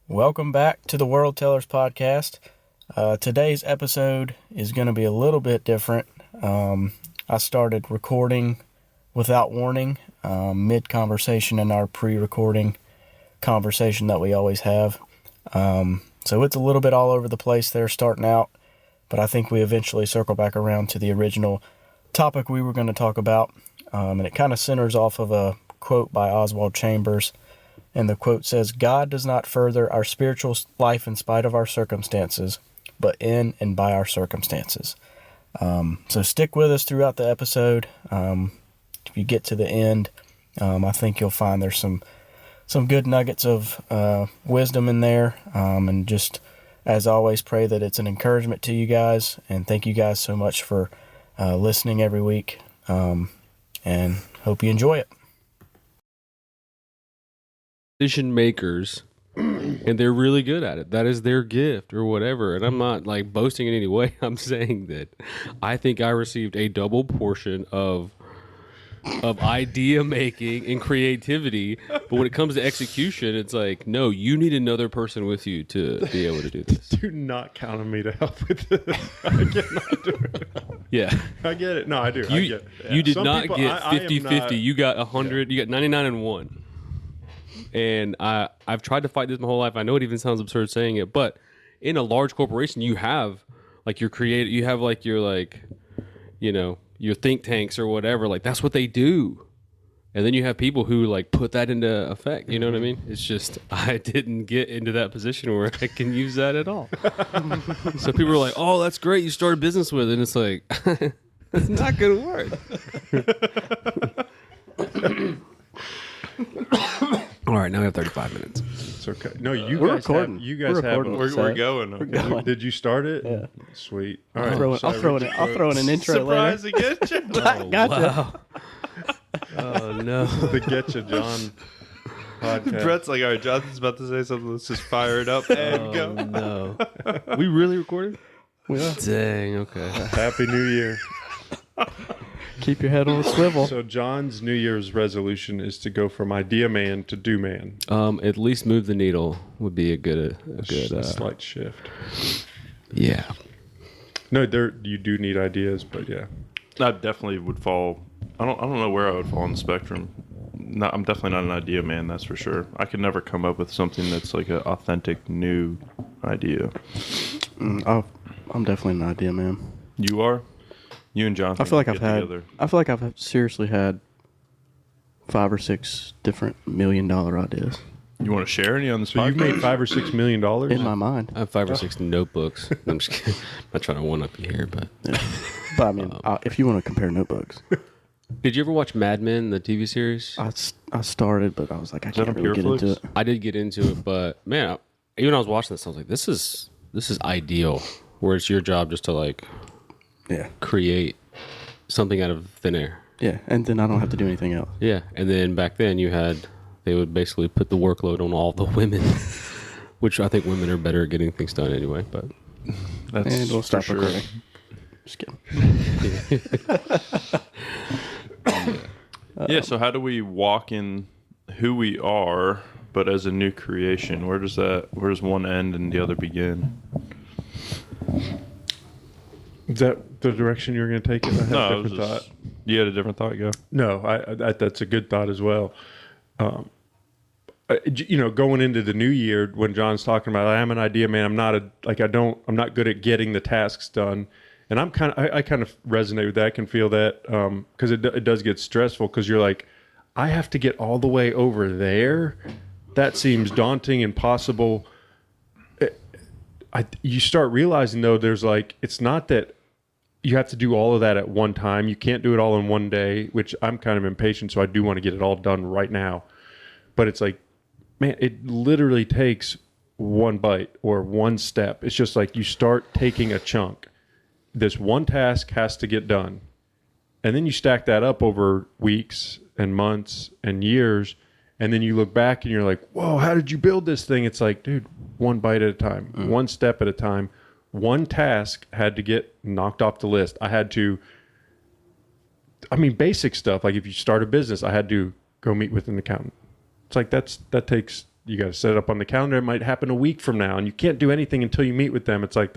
Welcome back to the World Tellers Podcast. Today's episode is going to be a little bit different. I started recording without warning, mid-conversation in our pre-recording conversation that we always have. So it's a little bit all over the place there starting out, but I think we eventually circle back around to the original topic we were going to talk about. And it kind of centers off of a quote by Oswald Chambers. And the quote says, "God does not further our spiritual life in spite of our circumstances, but in and by our circumstances." So stick with us throughout the episode. If you get to the end, I think you'll find there's some good nuggets of wisdom in there. And just, as always, pray that it's an encouragement to you guys. And thank you guys so much for listening every week. And hope you enjoy it. Decision makers, and they're really good at it. That is their gift or whatever. And I'm not like boasting in any way. I'm saying that I think I received a double portion of idea making and creativity. But when it comes to execution, it's like, no, you need another person with you to be able to do this. Do not count on me to help with this. I cannot do it. Yeah. I get it. No, I do. I You, get it. you did Some not people- get I am 50-50. not- You got 100. You got 99 and 1. And I've tried to fight this my whole life. I know it even sounds absurd saying it, but in a large corporation, you have like your you have like your your think tanks or whatever. Like that's what they do. And then you have people who like put that into effect. You know what I mean? It's just I didn't get into that position where I can use that at all. So people are like, "Oh, that's great. You started business with it." And it's like, it's not going to work. All right, now we have 35 minutes. It's okay. No, you We're guys recording. have. You guys We're have. recording. We're going. We're going. Did you start it? Yeah. Sweet. All I'll right. throw in an intro Surprise later. again. Gotcha. Wow. Oh, no. The Get Ya John podcast. Brett's like, all right, Jonathan's about to say something. Let's just fire it up and go. No. We really recorded? We are. Dang, okay. Happy New Year. Keep your head on a swivel. So John's New Year's resolution is to go from idea man to do man. At least move the needle would be a good A slight shift. yeah. No, you do need ideas, but yeah. I definitely would fall. I don't know where I would fall on the spectrum. No, I'm definitely not an idea man. That's for sure. I could never come up with something that's like an authentic new idea. I'm definitely an idea man. You are. You and Jonathan. I feel like together. I've seriously had 5 or 6 different $1 million ideas You want to share any on this So podcast? you've made $5 or $6 million. in my mind. I have 5 or 6 notebooks. I'm just kidding. I'm not trying to one-up you here, but... Yeah. But I mean, if you want to compare notebooks, Did you ever watch Mad Men, the TV series? I started, but I was like, I that can't on really get into Pureflix? it. I did get into it, but man, even when I was watching this, I was like, this is ideal. Where it's your job just to like Yeah, create something out of thin air. yeah, and then I don't have to do anything else. Yeah, and then back then they would basically put the workload on all the women, which I think women are better at getting things done anyway. But That's And we'll for stop sure. recording. Just kidding. Yeah. So how do we walk in who we are, but as a new creation? Where does one end and the other begin? Is that the direction you're going to take it? I have No, a I was different just, thought. you had a different thought. Go. No, I that's a good thought as well. Going into the new year when John's talking about, I'm an idea man. I'm not good at getting the tasks done, and I kind of resonate with that. I can feel that because it does get stressful because you're like, I have to get all the way over there. That seems daunting, impossible. You start realizing though, there's like, it's not that you have to do all of that at one time. You can't do it all in one day, which I'm kind of impatient, so I do want to get it all done right now. But it's like, man, it literally takes one bite or one step. It's just like you start taking a chunk. This one task has to get done. And then you stack that up over weeks and months and years. And then you look back and you're like, whoa, how did you build this thing? It's like, dude, one bite at a time, one step at a time. One task had to get knocked off the list. Basic stuff. Like if you start a business, I had to go meet with an accountant. It's like that takes you got to set it up on the calendar. It might happen a week from now, and you can't do anything until you meet with them. It's like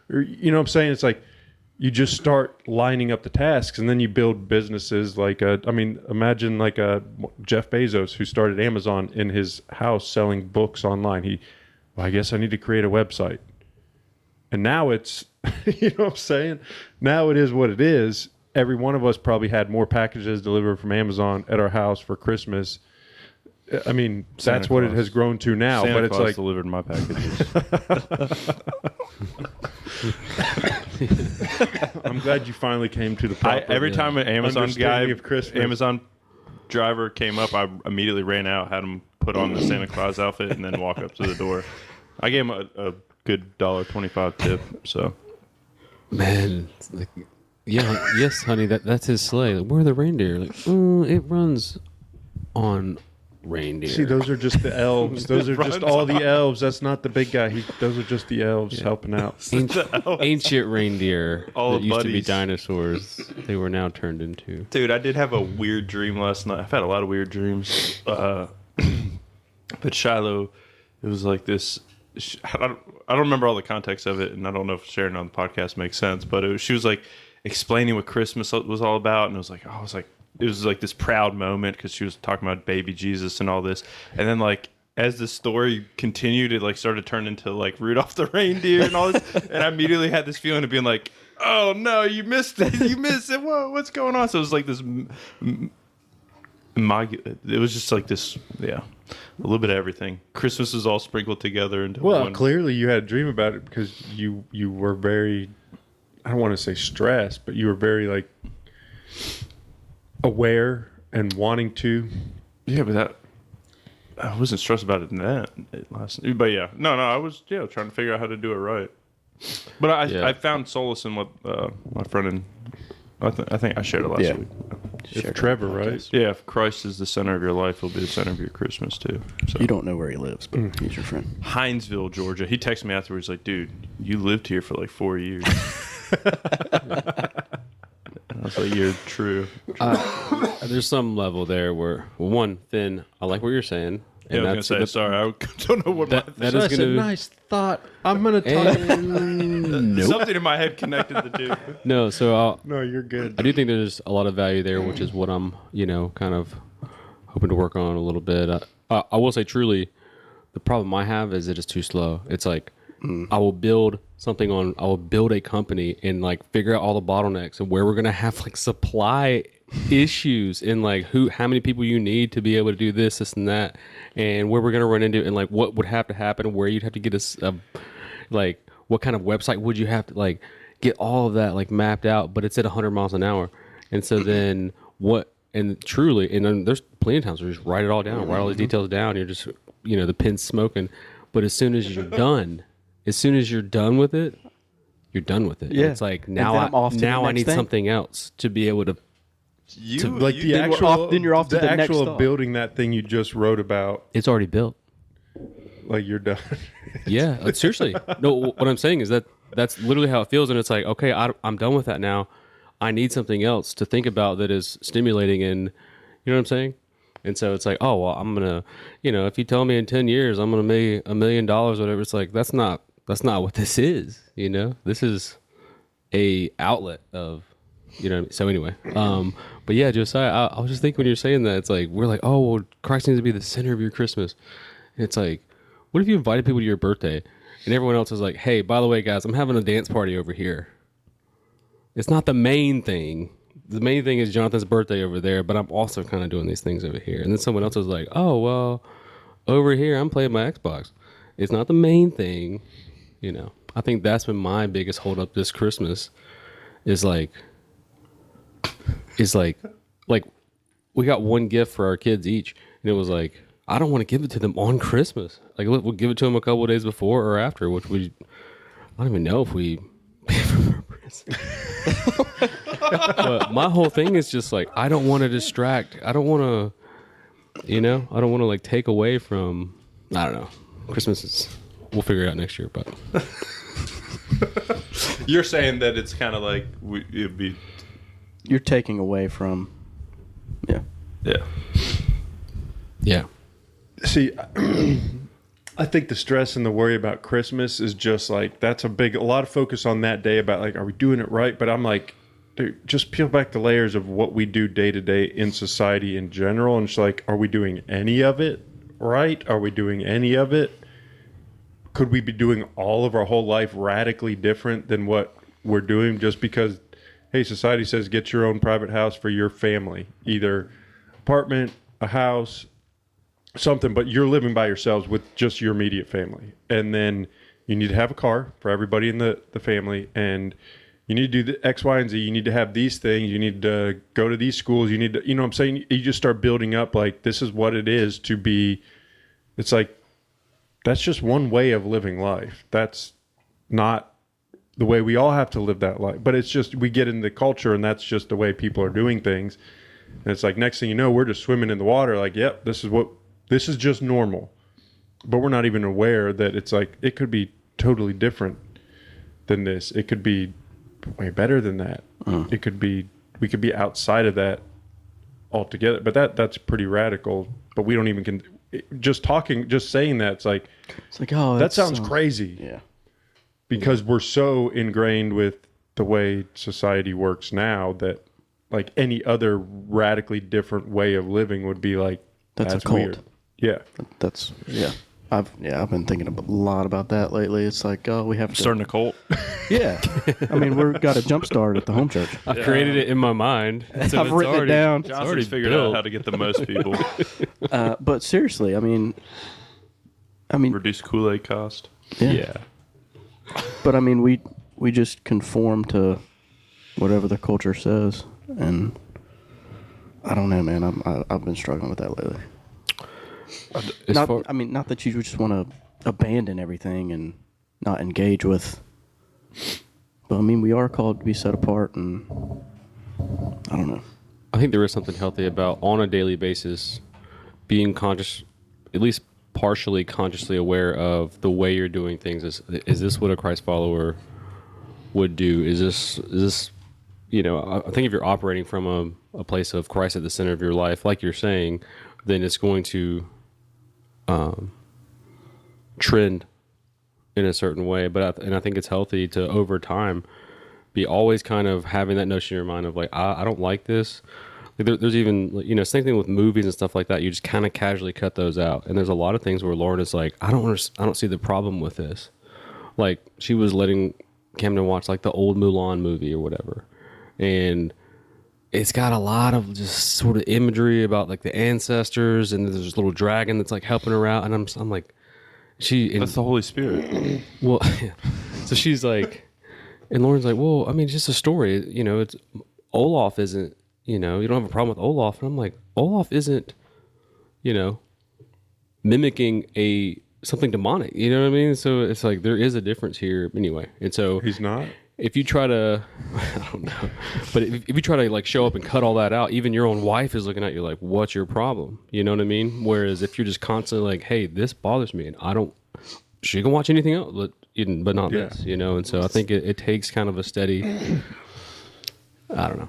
you know what I'm saying? It's like you just start lining up the tasks, and then you build businesses like imagine like Jeff Bezos, who started Amazon in his house selling books online. I guess I need to create a website. And now it's, you know what I'm saying? Now it is what it is. Every one of us probably had more packages delivered from Amazon at our house for Christmas. I mean, that's what it has grown to now. Santa but it's Claus like delivered my packages. I'm glad you finally came to the proper. Every time an Amazon guy, understanding of Christmas. Amazon driver came up, I immediately ran out, had him put on the Santa Claus outfit, and then walk up to the door. I gave him a good $1.25 tip. So, Man, it's like, yeah, yes, honey, that's his sleigh. Like, where are the reindeer? Like, it runs on reindeer. See, those are just the elves. Those are just all the elves. That's not the big guy. Those are just the elves helping out. Ancient reindeer All that the used to be buddies. dinosaurs. They were now turned into. dude, I did have a weird dream last night. I've had a lot of weird dreams. But Shiloh, it was like this. I don't remember all the context of it, and I don't know if sharing it on the podcast makes sense. But she was like explaining what Christmas was all about, and it was like this proud moment because she was talking about baby Jesus and all this, and then like as the story continued, it like started to turn into like Rudolph the reindeer and all this, and I immediately had this feeling of being like, oh no, you missed it, whoa, what's going on? So it was like this. It was just like this, a little bit of everything. Christmas is all sprinkled together into Well, one. clearly you had a dream about it because you were very, I don't want to say stressed, but you were very like aware and wanting to. Yeah, but I wasn't stressed about it in that last. But I was trying to figure out how to do it right. But I found solace in what my friend and I think I shared it last week. If Trevor, right? Yeah, if Christ is the center of your life, he'll be the center of your Christmas too. So. You don't know where he lives, but he's your friend. Hinesville, Georgia. He texted me afterwards like, dude, you lived here for like 4 years. I was like, you're true. There's some level there where, well, one, Finn, I like what you're saying. Yeah, I was going to say, sorry, I don't know what that is That's a going to nice thought. I'm going to talk. something in my head connected the two. No, so No, you're good. I do think there's a lot of value there, which is what I'm, kind of hoping to work on a little bit. I will say truly, the problem I have is it is too slow. It's like I will build a company and like figure out all the bottlenecks and where we're going to have like supply issues and like how many people you need to be able to do this and that, and where we're going to run into and like what would have to happen, where you'd have to get a like what kind of website would you have to like get all of that like mapped out, but it's at 100 miles an hour. And so then and then there's plenty of times where you just write it all down, write all these details down. You're just, the pin's smoking. But as soon as you're done with it, you're done with it. Yeah. And it's like then now I'm off to the I next need thing. something else to be able to. Like the then we're actual, off- then you're off to the next actual thought. building that thing you just wrote about. It's already built. Like you're done. Yeah, seriously. No, what I'm saying is that's literally how it feels, and it's like, okay, I'm done with that now. I need something else to think about that is stimulating, and you know what I'm saying. And so it's like, oh well, I'm gonna, if you tell me in 10 years I'm gonna make $1 million, whatever, it's like that's not what this is. This is a outlet of, So anyway, but yeah, Josiah, I was just thinking when you're saying that, it's like we're like, oh well, Christ needs to be the center of your Christmas. And it's like, what if you invited people to your birthday and everyone else is like, hey, by the way, guys, I'm having a dance party over here. It's not the main thing. The main thing is Jonathan's birthday over there, but I'm also kind of doing these things over here. And then someone else is like, oh, well, over here, I'm playing my Xbox. It's not the main thing. I think that's been my biggest hold up this Christmas is like we got one gift for our kids each. And it was like, I don't want to give it to them on Christmas. Like we'll give it to them a couple of days before or after, which I don't even know if we pay for our present. But my whole thing is just like, I don't want to distract. I don't want to, I don't want to like take away from, I don't know. Christmas is, we'll figure it out next year, but. You're saying that it's kind of like it'd be. You're taking away from, Yeah. Yeah. See, I think the stress and the worry about Christmas is just like, that's a lot of focus on that day about like, are we doing it right? But I'm like, dude, just peel back the layers of what we do day to day in society in general. And it's like, are we doing any of it right? Are we doing any of it? Could we be doing all of our whole life radically different than what we're doing just because, hey, society says get your own private house for your family, either apartment, a house, something, but you're living by yourselves with just your immediate family. And then you need to have a car for everybody in the family, and you need to do the X, Y, and Z. You need to have these things. You need to go to these schools. You need to, you know what I'm saying? You just start building up like, this is what it is to be. It's like, that's just one way of living life. That's not the way we all have to live that life. But it's just, we get in the culture, and that's just the way people are doing things. And it's like, next thing you know, we're just swimming in the water like, yep, this is just normal. But we're not even aware that it's like, it could be totally different than this. It could be way better than that. It could be, we could be outside of that altogether. But that's pretty radical. But we don't even just saying that, it's like oh, that sounds crazy. Yeah. Because we're so ingrained with the way society works now that like any other radically different way of living would be like, that's a cult. Weird. Yeah. That's I've been thinking a lot about that lately. It's like, oh, we have to Starting a cult. Yeah. I mean, we've got a jump start at the home church. I've created it in my mind. So I've written it down. Johnson's figured out how to get the most people. But seriously, I mean, Reduce Kool-Aid cost. Yeah. But I mean, we just conform to whatever the culture says, and I don't know, man. I've been struggling with that lately. Not that you just want to abandon everything and not engage with, but I mean, we are called to be set apart, and I don't know. I think there is something healthy about on a daily basis being conscious, at least partially consciously aware of the way you're doing things. Is this what a Christ follower would do? Is this you know, I think if you're operating from a place of Christ at the center of your life, like you're saying, then it's going to trend in a certain way. But I think it's healthy to, over time, be always kind of having that notion in your mind of like, I don't like this. Like there's even, you know, same thing with movies and stuff like that. You just kind of casually cut those out. And there's a lot of things where Lauren is like, I don't see the problem with this. Like she was letting Camden watch like the old Mulan movie or whatever. And it's got a lot of just sort of imagery about like the ancestors, and there's this little dragon that's like helping her out. And I'm like, that's the Holy Spirit. Well, so she's like, and Lauren's like, well, I mean, it's just a story. You know, it's Olaf isn't, you know, you don't have a problem with Olaf. And I'm like, Olaf isn't, you know, mimicking something demonic. You know what I mean? So it's like, there is a difference here anyway. And so he's not. If you try to, I don't know, but if you try to like show up and cut all that out, even your own wife is looking at you like, what's your problem? You know what I mean? Whereas if you're just constantly like, hey, this bothers me, and she can watch anything else, but not this, you know? And so I think it takes kind of a steady, I don't know.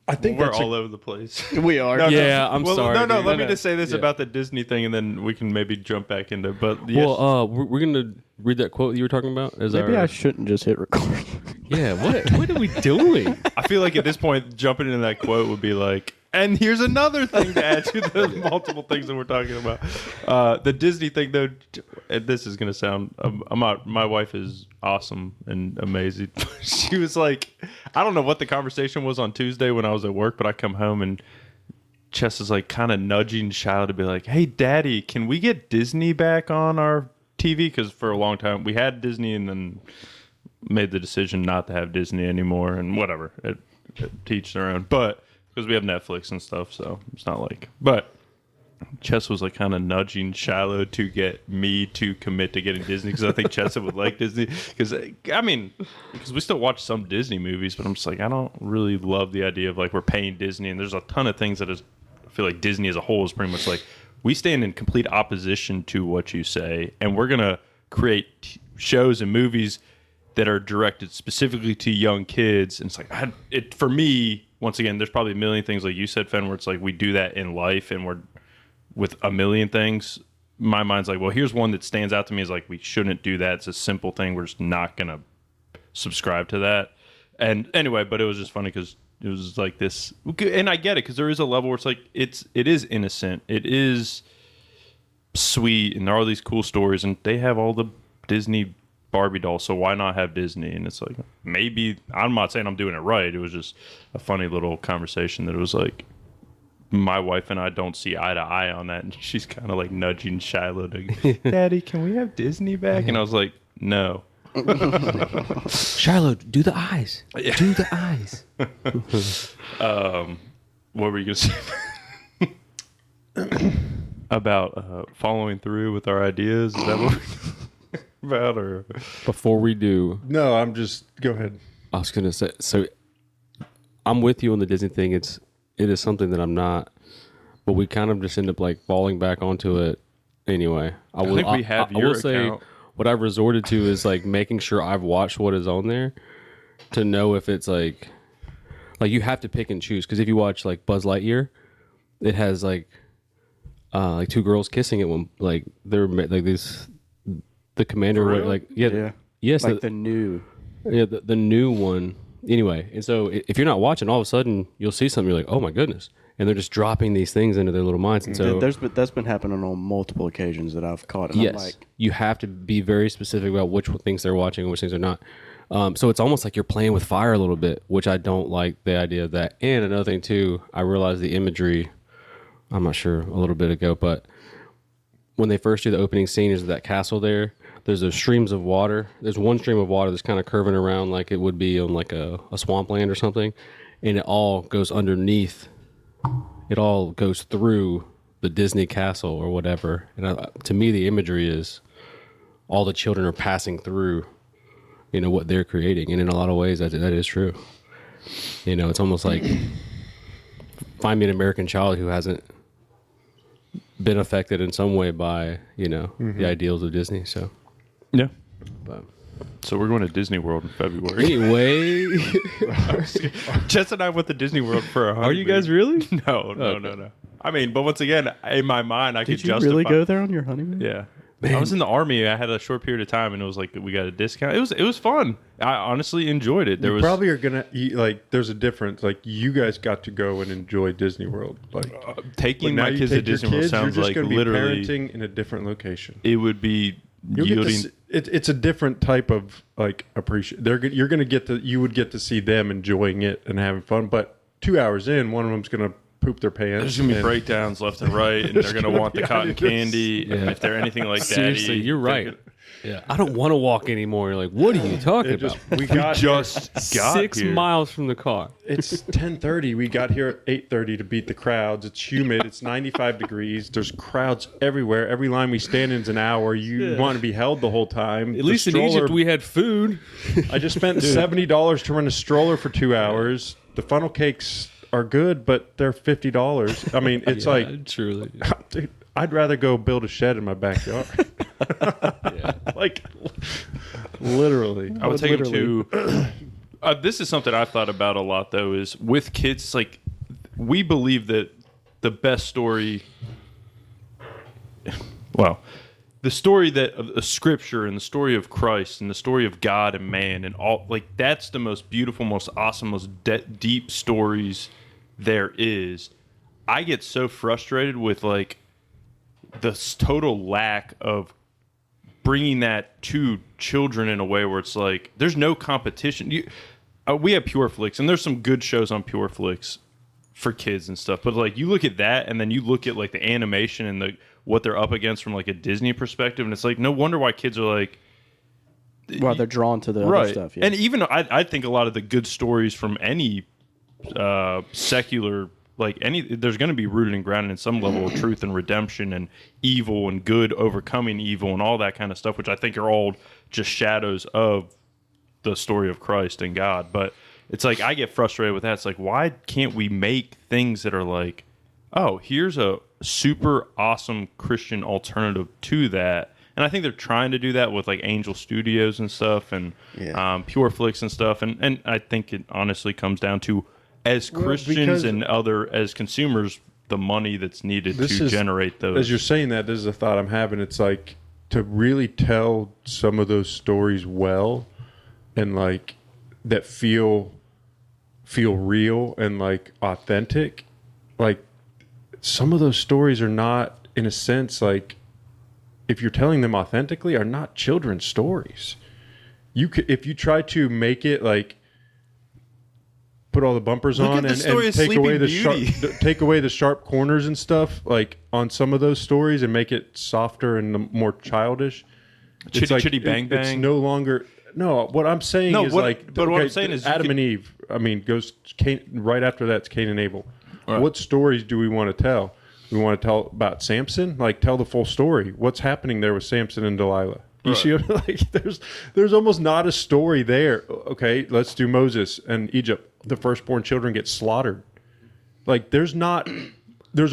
I think we're all over the place. We are. I'm sorry. No, let me just say this about the Disney thing, and then we can maybe jump back into. But yes. Well, we're gonna read that quote you were talking about. Maybe I shouldn't just hit record. Yeah. What are we doing? I feel like at this point, jumping into that quote would be like, and here's another thing to add to the multiple things that we're talking about. The Disney thing, though, this is gonna sound. My wife is awesome and amazing. She was like, I don't know what the conversation was on Tuesday when I was at work, but I come home and Chess is like kind of nudging Shiloh to be like, hey, Daddy, can we get Disney back on our TV? Because for a long time we had Disney and then made the decision not to have Disney anymore, and whatever. It teach their own. But because we have Netflix and stuff, so it's not like. But Chess was like kind of nudging Shiloh to get me to commit to getting Disney, because I think Chessa would like Disney. Because we still watch some Disney movies, but I'm just like, I don't really love the idea of like we're paying Disney, and there's a ton of things that I feel like Disney as a whole is pretty much like, we stand in complete opposition to what you say, and we're gonna create shows and movies that are directed specifically to young kids. And it's like, for me, once again, there's probably a million things like you said, Fen, where it's like we do that in life, and we're with a million things, my mind's like, well, here's one that stands out to me is like, we shouldn't do that. It's a simple thing. We're just not going to subscribe to that. And anyway, but it was just funny because it was like this, and I get it because there is a level where it's like, it is innocent. It is sweet. And there are these cool stories and they have all the Disney Barbie dolls. So why not have Disney? And it's like, maybe, I'm not saying I'm doing it right. It was just a funny little conversation that it was like, my wife and I don't see eye to eye on that, and she's kind of like nudging Shiloh to, Daddy, can we have Disney back? And I was like, no. Shiloh, do the eyes. Do the eyes. What were you gonna say about following through with our ideas? Is that what we're about? Or Before we do, No, I'm just go ahead. I was gonna say, so I'm with you on the Disney thing. It is something that I'm not, but we kind of just end up like falling back onto it anyway. I think we have I will your say account. what I've resorted to is like making sure I've watched what is on there to know if it's like you have to pick and choose, because if you watch like Buzz Lightyear, it has like two girls kissing at one, like they're like these, the commander For real? like Yeah. yes Like the new. the new one. Anyway, and so if you're not watching, all of a sudden you'll see something, you're like, oh my goodness, and they're just dropping these things into their little minds. And so That's been happening on multiple occasions that I've caught. And yes, I'm like, you have to be very specific about which things they're watching and which things they're not. So it's almost like you're playing with fire a little bit, which I don't like the idea of that. And another thing too, I realized the imagery, I'm not sure, a little bit ago, but when they first do the opening scene is that castle there, there's those streams of water. There's one stream of water that's kind of curving around like it would be on like a swampland or something, and it all goes underneath. It all goes through the Disney castle or whatever. And to me, the imagery is all the children are passing through, what they're creating. And in a lot of ways, that is true. It's almost like find me an American child who hasn't been affected in some way by, the ideals of Disney. So, yeah. but So we're going to Disney World in February. anyway, Jess and I went to Disney World for a honeymoon. are you guys really? No. I mean, but once again, in my mind, I could did you justify. really go there on your honeymoon? Yeah. I was in the Army. I had a short period of time, and it was like we got a discount. It was fun. I honestly enjoyed it. There You was probably are gonna like. There's a difference. Like you guys got to go and enjoy Disney World. Like taking now my you kids to take your Disney World kids, sounds you're just like gonna be literally parenting in a different location. it would be You'll get to yielding. see, it's a different type of like appreciate. You're gonna get to. You would get to see them enjoying it and having fun. But 2 hours in, one of them's gonna poop their pants. There's gonna be and- breakdowns left and right, and they're gonna want the cotton candy. Yeah. If they're anything like Seriously, Daddy, you're right. Yeah, I don't want to walk anymore. You're like, what are you talking It about? just we got Just got 6 here. miles from the car. It's 10:30. We got here at 8:30 to beat the crowds. It's humid. It's 95 degrees. There's crowds everywhere. Every line we stand in is an hour. You want to be held the whole time. At least in Egypt, we had food. I just spent $70 to rent a stroller for 2 hours. The funnel cakes are good, but they're $50. I mean, it's like, truly. dude, I'd rather go build a shed in my backyard. Like, literally. I would take them to. This is something I've thought about a lot, though. Is with kids, it's like we believe that the best story. Well, the story that of the Scripture and the story of Christ and the story of God and man and all, like that's the most beautiful, most awesome, most deep stories there is. I get so frustrated with like the total lack of bringing that to children in a way where it's like there's no competition. We have PureFlix, and there's some good shows on PureFlix for kids and stuff. But like you look at that, and then you look at like the animation and the what they're up against from like a Disney perspective, and it's like no wonder why kids are like, Well, they're drawn to the other right. stuff. Yeah. And even I think a lot of the good stories from any secular. Like there's going to be rooted and grounded in some level of truth and redemption and evil and good overcoming evil and all that kind of stuff, which I think are all just shadows of the story of Christ and God. But it's like I get frustrated with that. It's like, why can't we make things that are like, oh, here's a super awesome Christian alternative to that? And I think they're trying to do that with like Angel Studios and stuff and PureFlix and stuff. And I think it honestly comes down to as Christians because- and as consumers, the money that's needed This to is- generate those. As you're saying that, this is a thought I'm having. It's like to really tell some of those stories well, and like that feel real and like authentic. Like some of those stories are not, in a sense, like if you're telling them authentically, are not children's stories. You could, if you try to make it like put all the bumpers Look on at the story and of take away Sleeping Beauty. take away the sharp corners and stuff like on some of those stories and make it softer and more childish. Chitty Chitty Bang It's Bang? no longer. No, what I'm saying No, is what- like. but what I'm saying is you Adam could- and Eve. I mean, goes Cain, right after that's Cain and Abel. Right. What stories do we want to tell? We want to tell about Samson. Like, tell the full story. What's happening there with Samson and Delilah? You Right. see, like there's almost not a story there. Okay, let's do Moses and Egypt. The firstborn children get slaughtered. Like, there's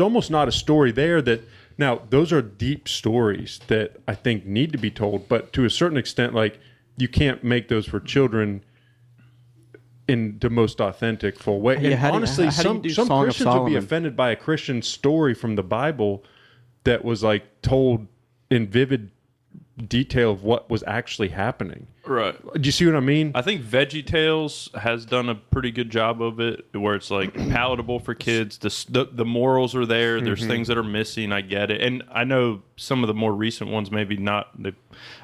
almost not a story there that. Now, those are deep stories that I think need to be told, but to a certain extent, like, you can't make those for children in the most authentic, full way. Yeah, And how do you- honestly, how do you some do Song of Christians would be Solomon? offended by a Christian story from the Bible that was like told in vivid detail of what was actually happening. Right. Do you see what I mean? I think VeggieTales has done a pretty good job of it, where it's like palatable for kids. The morals are there. There's Mm-hmm. things that are missing. I get it, and I know some of the more recent ones maybe not.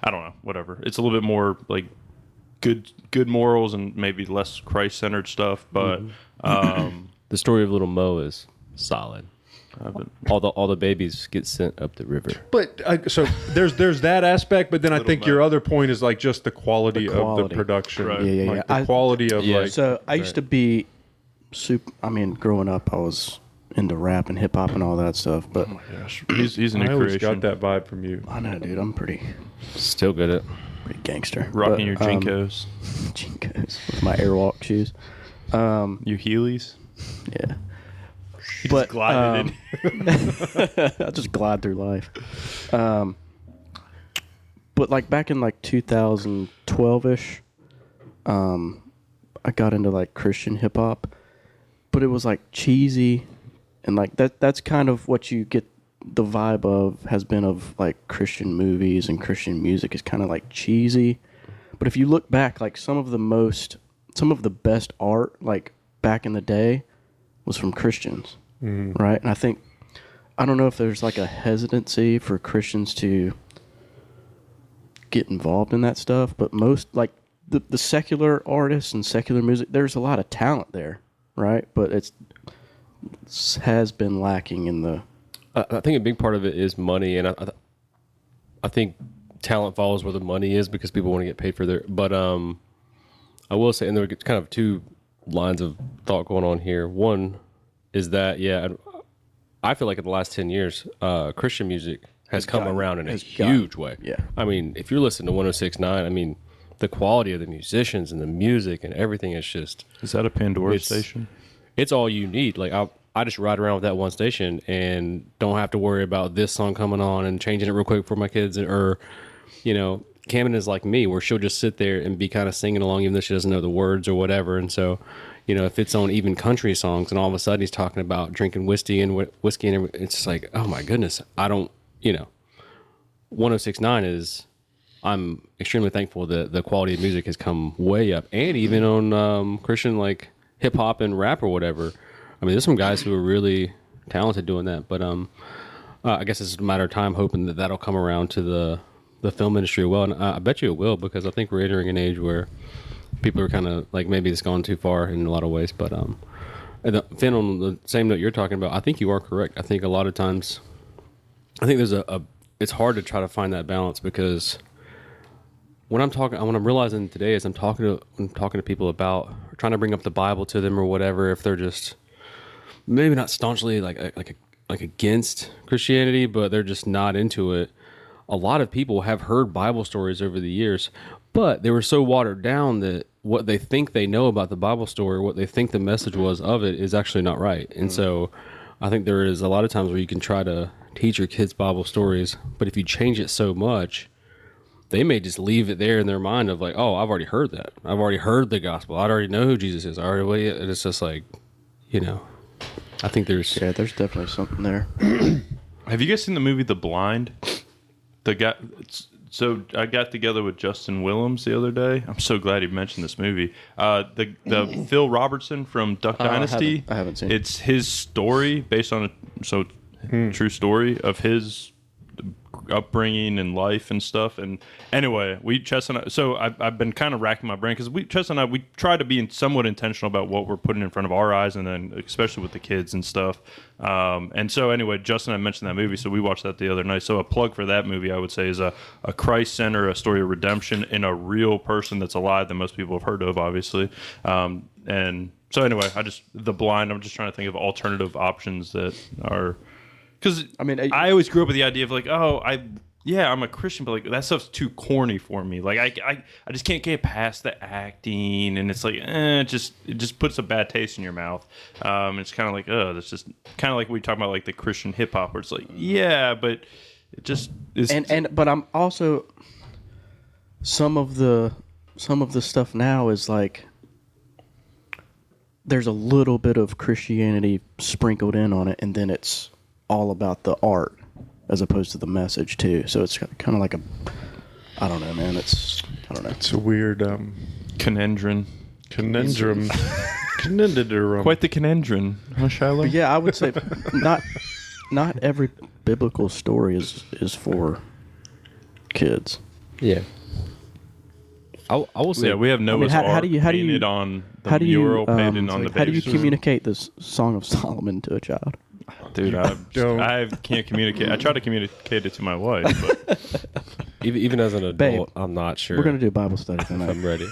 I don't know. Whatever. It's a little bit more like good morals and maybe less Christ centered stuff. But The story of Little Mo is solid. All the babies get sent up the river. But so there's that aspect, but then I think your other point is like just the quality, of quality. the production, Right. Yeah. like the quality of Yeah. like. So I used to be growing up, I was into rap and hip hop and all that stuff. But gosh, he's a new I always creation. got that vibe from you. I know, dude, I'm pretty Still good at. gangster. Rocking your But, Jinkos, Jinkos with my Airwalk shoes. your Heelys. Yeah. But Glided in. I just glide through life. But like back in like 2012ish, I got into like Christian hip hop, but it was like cheesy, and like that's kind of what you get the vibe of, has been of like Christian movies and Christian music is kind of like cheesy. But if you look back, like some of the best art like back in the day was from Christians, right? And I don't know if there's like a hesitancy for Christians to get involved in that stuff, but most like the secular artists and secular music, there's a lot of talent there, right? But it has been lacking in the. I think a big part of it is money, and I think talent follows where the money is because people want to get paid for their. But I will say, and there are kind of two lines of thought going on here. One is that I feel like in the last 10 years, Christian music has come around in a huge way. Yeah. I mean, if you're listening to 106.9, I mean, the quality of the musicians and the music and everything is just. Is that a Pandora It's- station? It's all you need. Like I just ride around with that one station and don't have to worry about this song coming on and changing it real quick for my kids. Or, Camden is like me, where she'll just sit there and be kind of singing along, even though she doesn't know the words or whatever. And so, if it's on even country songs, and all of a sudden he's talking about drinking whiskey and everything, it's just like, oh my goodness, I don't. 106.9 is. I'm extremely thankful that the quality of music has come way up, and even on Christian like hip hop and rap or whatever. I mean, there's some guys who are really talented doing that, but I guess it's a matter of time hoping that that'll come around to the film industry as well, and I bet you it will, because I think we're entering an age where people are kind of like, maybe it's gone too far in a lot of ways. But and Finn, on the same note you're talking about, I think you are correct. I think a lot of times, I think there's it's hard to try to find that balance, because what I'm realizing today is I'm talking to people about, or trying to bring up the Bible to them or whatever, if they're just maybe not staunchly like against Christianity, but they're just not into it. A lot of people have heard Bible stories over the years, but they were so watered down that what they think they know about the Bible story, what they think the message was of it, is actually not right. And so I think there is a lot of times where you can try to teach your kids Bible stories, but if you change it so much, they may just leave it there in their mind of like, oh, I've already heard that. I've already heard the gospel. I already know who Jesus is. And it's just like, I think there's Yeah, there's definitely something there. Have you guys seen the movie The Blind? The guy. So I got together with Justin Willems the other day. I'm so glad he mentioned this movie. The Phil Robertson from Duck Dynasty. I haven't seen it. It's his story based on true story of his upbringing and life and stuff. And anyway, Chess and I, so I've been kind of racking my brain because Chess and I, we try to be somewhat intentional about what we're putting in front of our eyes, and then especially with the kids and stuff. And so anyway, Justin and I mentioned that movie, so we watched that the other night. So a plug for that movie, I would say, is a Christ Center, a story of redemption in a real person that's alive that most people have heard of, obviously. And so anyway, The Blind, I'm just trying to think of alternative options that are... Because I always grew up with the idea of like, I'm a Christian, but like that stuff's too corny for me. Like I just can't get past the acting, and it's like, it just puts a bad taste in your mouth. It's kind of like, that's just kind of like we talk about like the Christian hip hop, where it's like, yeah, but it just is. But I'm also some of the stuff now is like there's a little bit of Christianity sprinkled in on it, and then it's all about the art as opposed to the message too. So it's kind of like I don't know, man. It's a weird conundrum. Conundrum. Quite the conundrum, huh, Shiloh? But yeah, I would say not every biblical story is for kids. Yeah. I will say, we have Noah's Ark how do you painted on the mural painted on the how do you baby. communicate this Song of Solomon to a child? Dude, I can't communicate. I try to communicate it to my wife, but even as an adult, Babe, I'm not sure. We're gonna do Bible study tonight. I'm ready.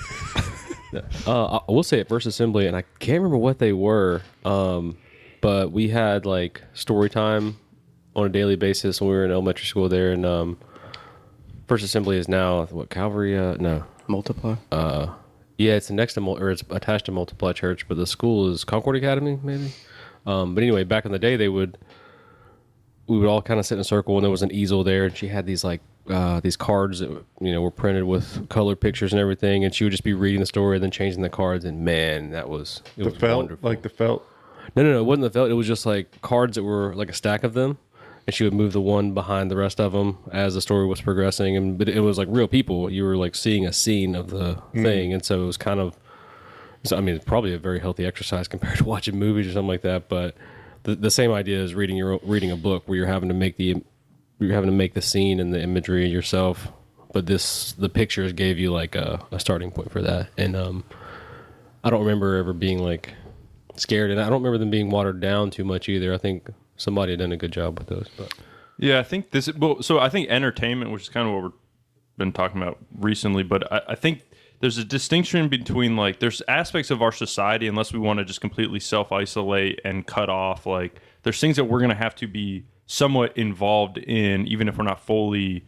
I will say at First Assembly, and I can't remember what they were, but we had like story time on a daily basis when we were in elementary school there, and First Assembly is now Calvary? No, Multiply. Yeah, it's next to it's attached to Multiply Church, but the school is Concord Academy, maybe. But anyway, back in the day, we would all kind of sit in a circle, and there was an easel there, and she had these like these cards that were printed with colored pictures and everything, and she would just be reading the story and then changing the cards, and man, it was wonderful. Like the felt. No, it wasn't the felt. It was just like cards that were like a stack of them, and she would move the one behind the rest of them as the story was progressing, but it was like real people. You were like seeing a scene of the thing, and so it was kind of. So, I mean, it's probably a very healthy exercise compared to watching movies or something like that. But the same idea is reading a book where you're having to make the scene and the imagery yourself. But the pictures gave you like a starting point for that. And I don't remember ever being like scared, and I don't remember them being watered down too much either. I think somebody had done a good job with those. But yeah, I think so I think entertainment, which is kind of what we've been talking about recently, but I think there's a distinction between like there's aspects of our society, unless we want to just completely self-isolate and cut off, like there's things that we're going to have to be somewhat involved in, even if we're not fully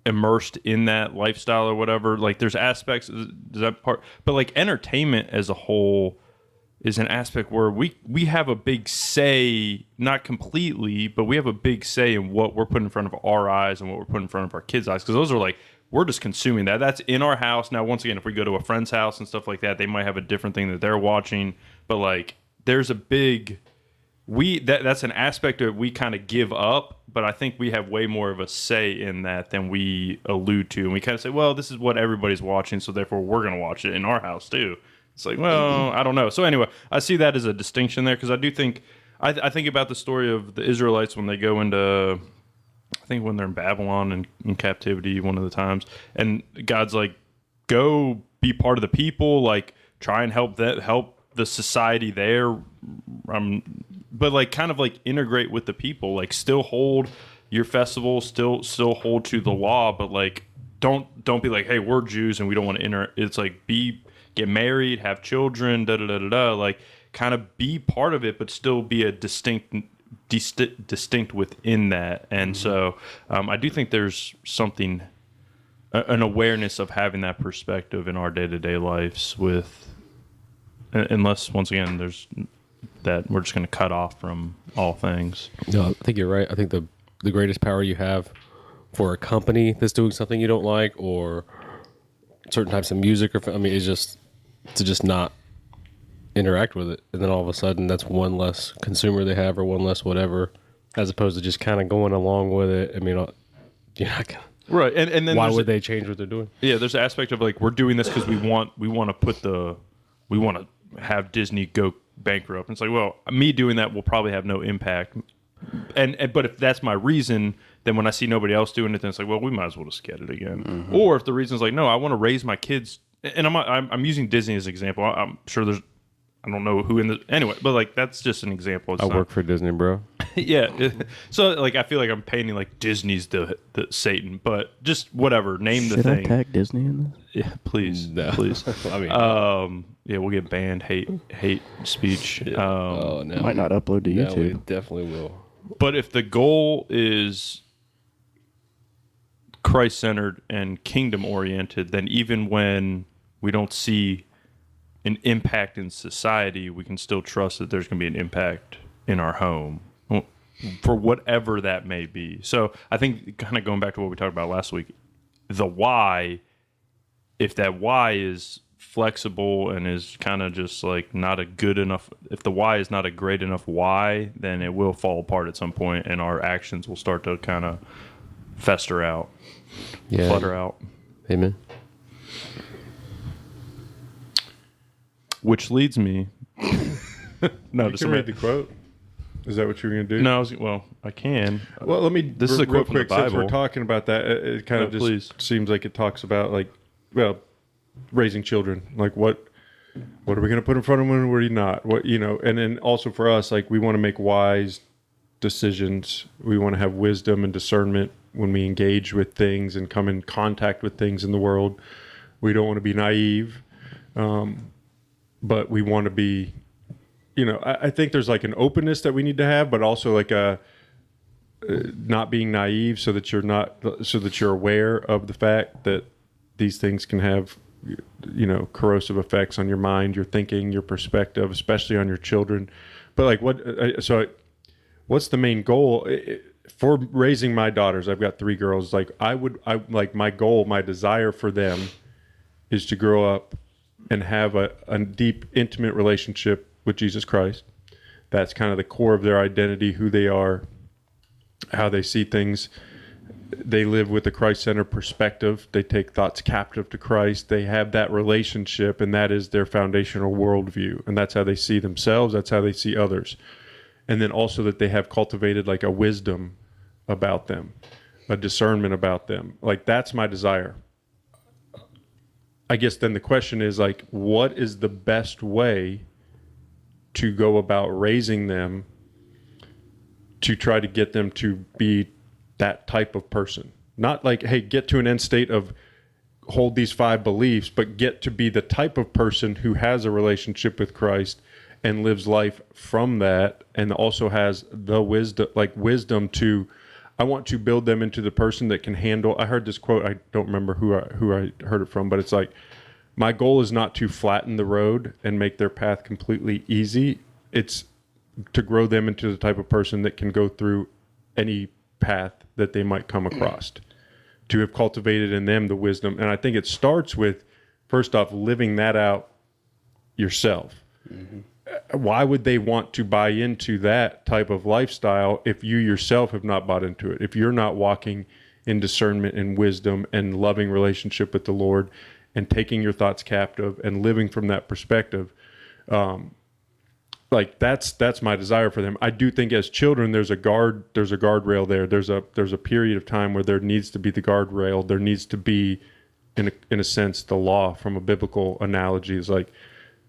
immersed in that lifestyle or whatever. Like there's aspects, does that part, but like entertainment as a whole is an aspect where we have a big say, not completely, but we have a big say in what we're putting in front of our eyes and what we're putting in front of our kids' eyes, because those are like, we're just consuming that. That's in our house. Now, once again, if we go to a friend's house and stuff like that, they might have a different thing that they're watching. But like, there's a big that's an aspect that we kind of give up. But I think we have way more of a say in that than we allude to. And we kind of say, well, this is what everybody's watching, so therefore we're going to watch it in our house too. It's like, well, I don't know. So anyway, I see that as a distinction there, because I do think I think about the story of the Israelites when they go into. I think when they're in Babylon and in captivity one of the times, and God's like, go be part of the people, like try and help the society there, but like kind of like integrate with the people, like still hold your festival, still hold to the law, but like don't be like, hey, we're Jews and we don't want to enter. It's like get married, have children, like kind of be part of it, but still be a distinct within that. And so I do think there's something, an awareness of having that perspective in our day-to-day lives, with unless once again there's that we're just going to cut off from all things. No, I think you're right. I think the greatest power you have for a company that's doing something you don't like, or certain types of music, is just to just not interact with it, and then all of a sudden that's one less consumer they have or one less whatever, as opposed to just kind of going along with it. I mean, you're not gonna, Right, and then why there's- would they change what they're doing? Yeah, there's an aspect of like we're doing this because we want to have Disney go bankrupt. And it's like, well, me doing that will probably have no impact. And but if that's my reason, then when I see nobody else doing it, then it's like, well, we might as well just get it again. Mm-hmm. Or if the reason's like, no, I want to raise my kids, and I'm using Disney as an example. I'm sure there's, I don't know who in the anyway, but like that's just an example. It's I not- work for Disney, bro. yeah. So like I feel like I'm painting like Disney's the Satan, but just whatever. Name the Should I thing. tag Disney in this? Yeah, please, No. please. I mean, Yeah, we'll get banned. Hate speech. oh no, Might not upload to no, we YouTube. definitely will. But if the goal is Christ-centered and kingdom-oriented, then even when we don't see an impact in society, we can still trust that there's going to be an impact in our home for whatever that may be. So I think kind of going back to what we talked about last week, the why, if that why is flexible and is kind of just like not a good enough, if the why is not a great enough why, then it will fall apart at some point and our actions will start to kind of fester out, Yeah, flutter out. Amen. Which leads me no You to can some, read the quote. Is that what you're going to do? no I can. Well, let me. This is a real quote from the quick, since we're Bible. talking about that, it kind of No, just please. seems like it talks about like, well, raising children. Like what are we going to put in front of them and what are you not? What and then also for us, like we want to make wise decisions. We want to have wisdom and discernment when we engage with things and come in contact with things in the world. We don't want to be naive, but we want to be. I think there's like an openness that we need to have, but also like a not being naive, so that you're aware of the fact that these things can have, corrosive effects on your mind, your thinking, your perspective, especially on your children. But like, what's the main goal for raising my daughters? I've got 3 girls. Like my goal, my desire for them is to grow up and have a deep, intimate relationship with Jesus Christ. That's kind of the core of their identity, who they are, how they see things. They live with a Christ-centered perspective. They take thoughts captive to Christ. They have that relationship, and that is their foundational worldview. And that's how they see themselves. That's how they see others. And then also that they have cultivated like a wisdom about them, a discernment about them. Like that's my desire. I guess then the question is like, what is the best way to go about raising them to try to get them to be that type of person? Not like, hey, get to an end state of hold these 5 beliefs, but get to be the type of person who has a relationship with Christ and lives life from that, and also has the wisdom to, I want to build them into the person that can handle. I heard this quote, I don't remember who I heard it from, but it's like, my goal is not to flatten the road and make their path completely easy. It's to grow them into the type of person that can go through any path that they might come across. To have cultivated in them the wisdom. And I think it starts with, first off, living that out yourself. Mm-hmm. Why would they want to buy into that type of lifestyle if you yourself have not bought into it? If you're not walking in discernment and wisdom and loving relationship with the Lord and taking your thoughts captive and living from that perspective, like that's my desire for them. I do think as children, there's a guardrail there. There's a period of time where there needs to be the guardrail. There needs to be, in a sense, the law from a biblical analogy is like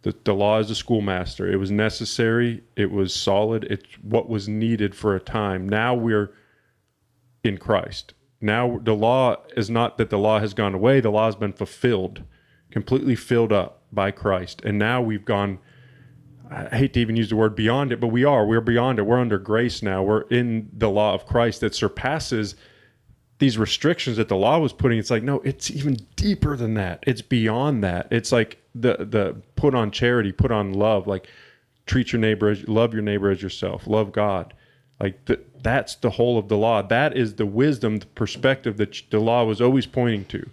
the law is the schoolmaster. It was necessary. It was solid. It's what was needed for a time. Now we're in Christ. Now the law is not that the law has gone away. The law has been fulfilled, completely filled up by Christ. And now we've gone, I hate to even use the word beyond it, but we're beyond it. We're under grace now. We're in the law of Christ that surpasses these restrictions that the law was putting. It's like, no, it's even deeper than that. It's beyond that. It's like the put on charity, put on love, like treat your neighbor, love your neighbor as yourself, love God. Like that's the whole of the law. That is the wisdom, the perspective that the law was always pointing to.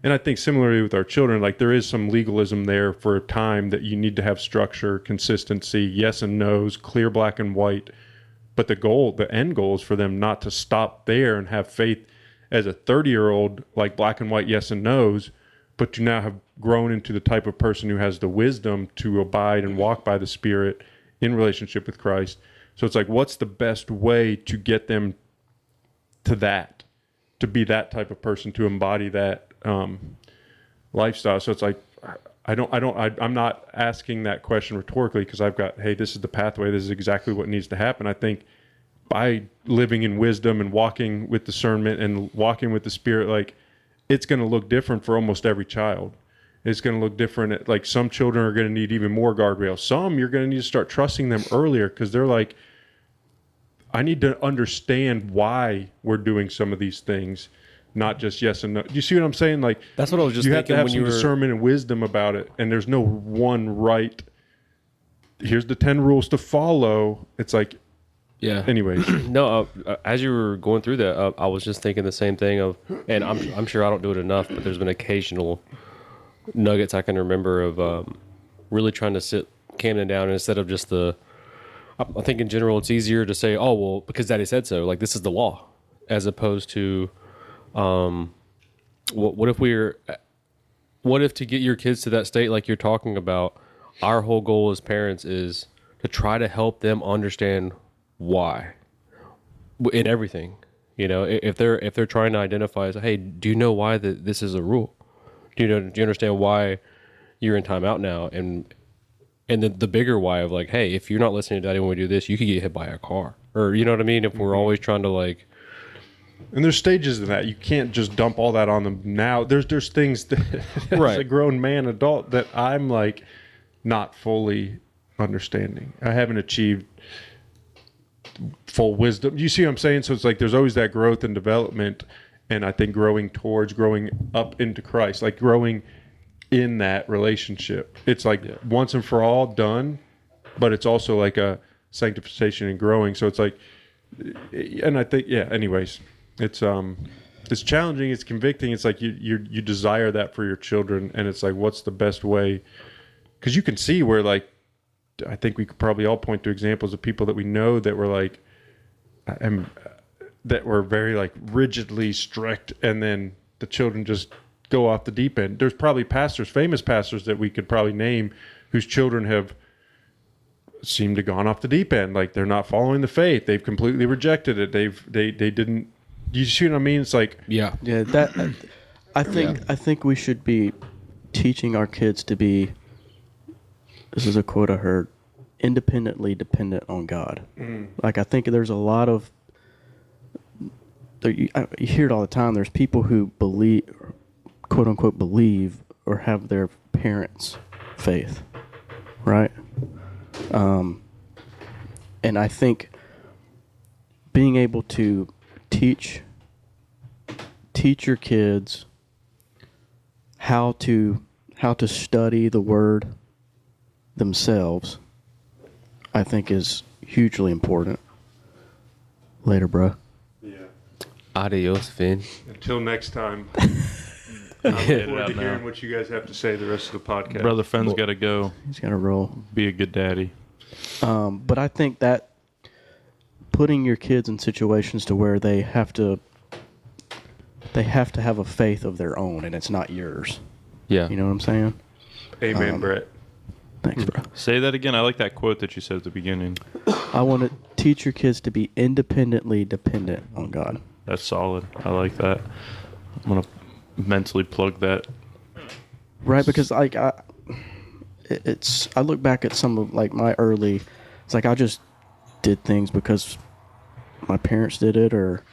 And I think similarly with our children, like there is some legalism there for a time that you need to have structure, consistency, yes and no's, clear black and white. But the end goal is for them not to stop there and have faith as a 30-year-old, like black and white yes and no's, but to now have grown into the type of person who has the wisdom to abide and walk by the Spirit in relationship with Christ. So it's like, what's the best way to get them to that, to be that type of person, to embody that lifestyle? So it's like, I'm not asking that question rhetorically because I've got, hey, this is the pathway. This is exactly what needs to happen. I think by living in wisdom and walking with discernment and walking with the Spirit, like it's going to look different for almost every child. It's going to look different. Like some children are going to need even more guardrails. Some you're going to need to start trusting them earlier because they're like, I need to understand why we're doing some of these things. Not just yes and no. Do you see what I'm saying? Like That's what I was just you have to thinking have when some you were. discernment and wisdom about it, and there's no one right. Here's the 10 rules to follow. It's like, Yeah. anyways. No, as you were going through that, I was just thinking the same thing of, and I'm sure I don't do it enough, but there's been occasional nuggets I can remember of really trying to sit Camden down, and instead of just I think in general it's easier to say, oh well, because Daddy said so, like this is the law, as opposed to, what if to get your kids to that state like you're talking about, our whole goal as parents is to try to help them understand why in everything. You know, if they're trying to identify as, hey, do you know why this is a rule? Do you understand why you're in timeout now? And the bigger why of like, hey, if you're not listening to Daddy when we do this, you could get hit by a car, or you know what I mean? If we're always trying to like, And there's stages in that. You can't just dump all that on them now. There's things that as Right. a grown man, adult, that I'm like not fully understanding. I haven't achieved full wisdom. You see what I'm saying? So it's like there's always that growth and development, and I think growing up into Christ, like growing in that relationship. It's like once and for all done, but it's also like a sanctification and growing. So it's like, and I think, anyways, it's challenging, it's convicting. It's like you desire that for your children, and it's like, what's the best way? Because you can see where, like, I think we could probably all point to examples of people that we know that were like, that were very like rigidly strict, and then the children just go off the deep end. There's probably famous pastors that we could probably name whose children have seemed to gone off the deep end. Like they're not following the faith. They've completely rejected it. They didn't. You see what I mean? It's like, yeah, that I think we should be teaching our kids to be, this is a quote I heard, independently dependent on God. Like I think there's a lot of, you hear it all the time, there's people who believe, quote unquote, believe or have their parents' faith, right? And I think being able to teach your kids how to study the Word themselves, I think is hugely important. Later, bro. Adios, Finn. until next time. Get I'm it forward out to hearing now. what you guys have to say the rest of the podcast. Brother Finn's got to go. He's got to roll. Be a good daddy. But I think that putting your kids in situations to where they have to have a faith of their own, and it's not yours. Yeah, You know what I'm saying? Amen, Brett. Thanks, bro. Say that again. I like that quote that you said at the beginning. I want to teach your kids to be independently dependent on God. That's solid. I like that. I'm gonna mentally plug that. Right, because like I look back at some of like my early, it's like I just did things because my parents did it or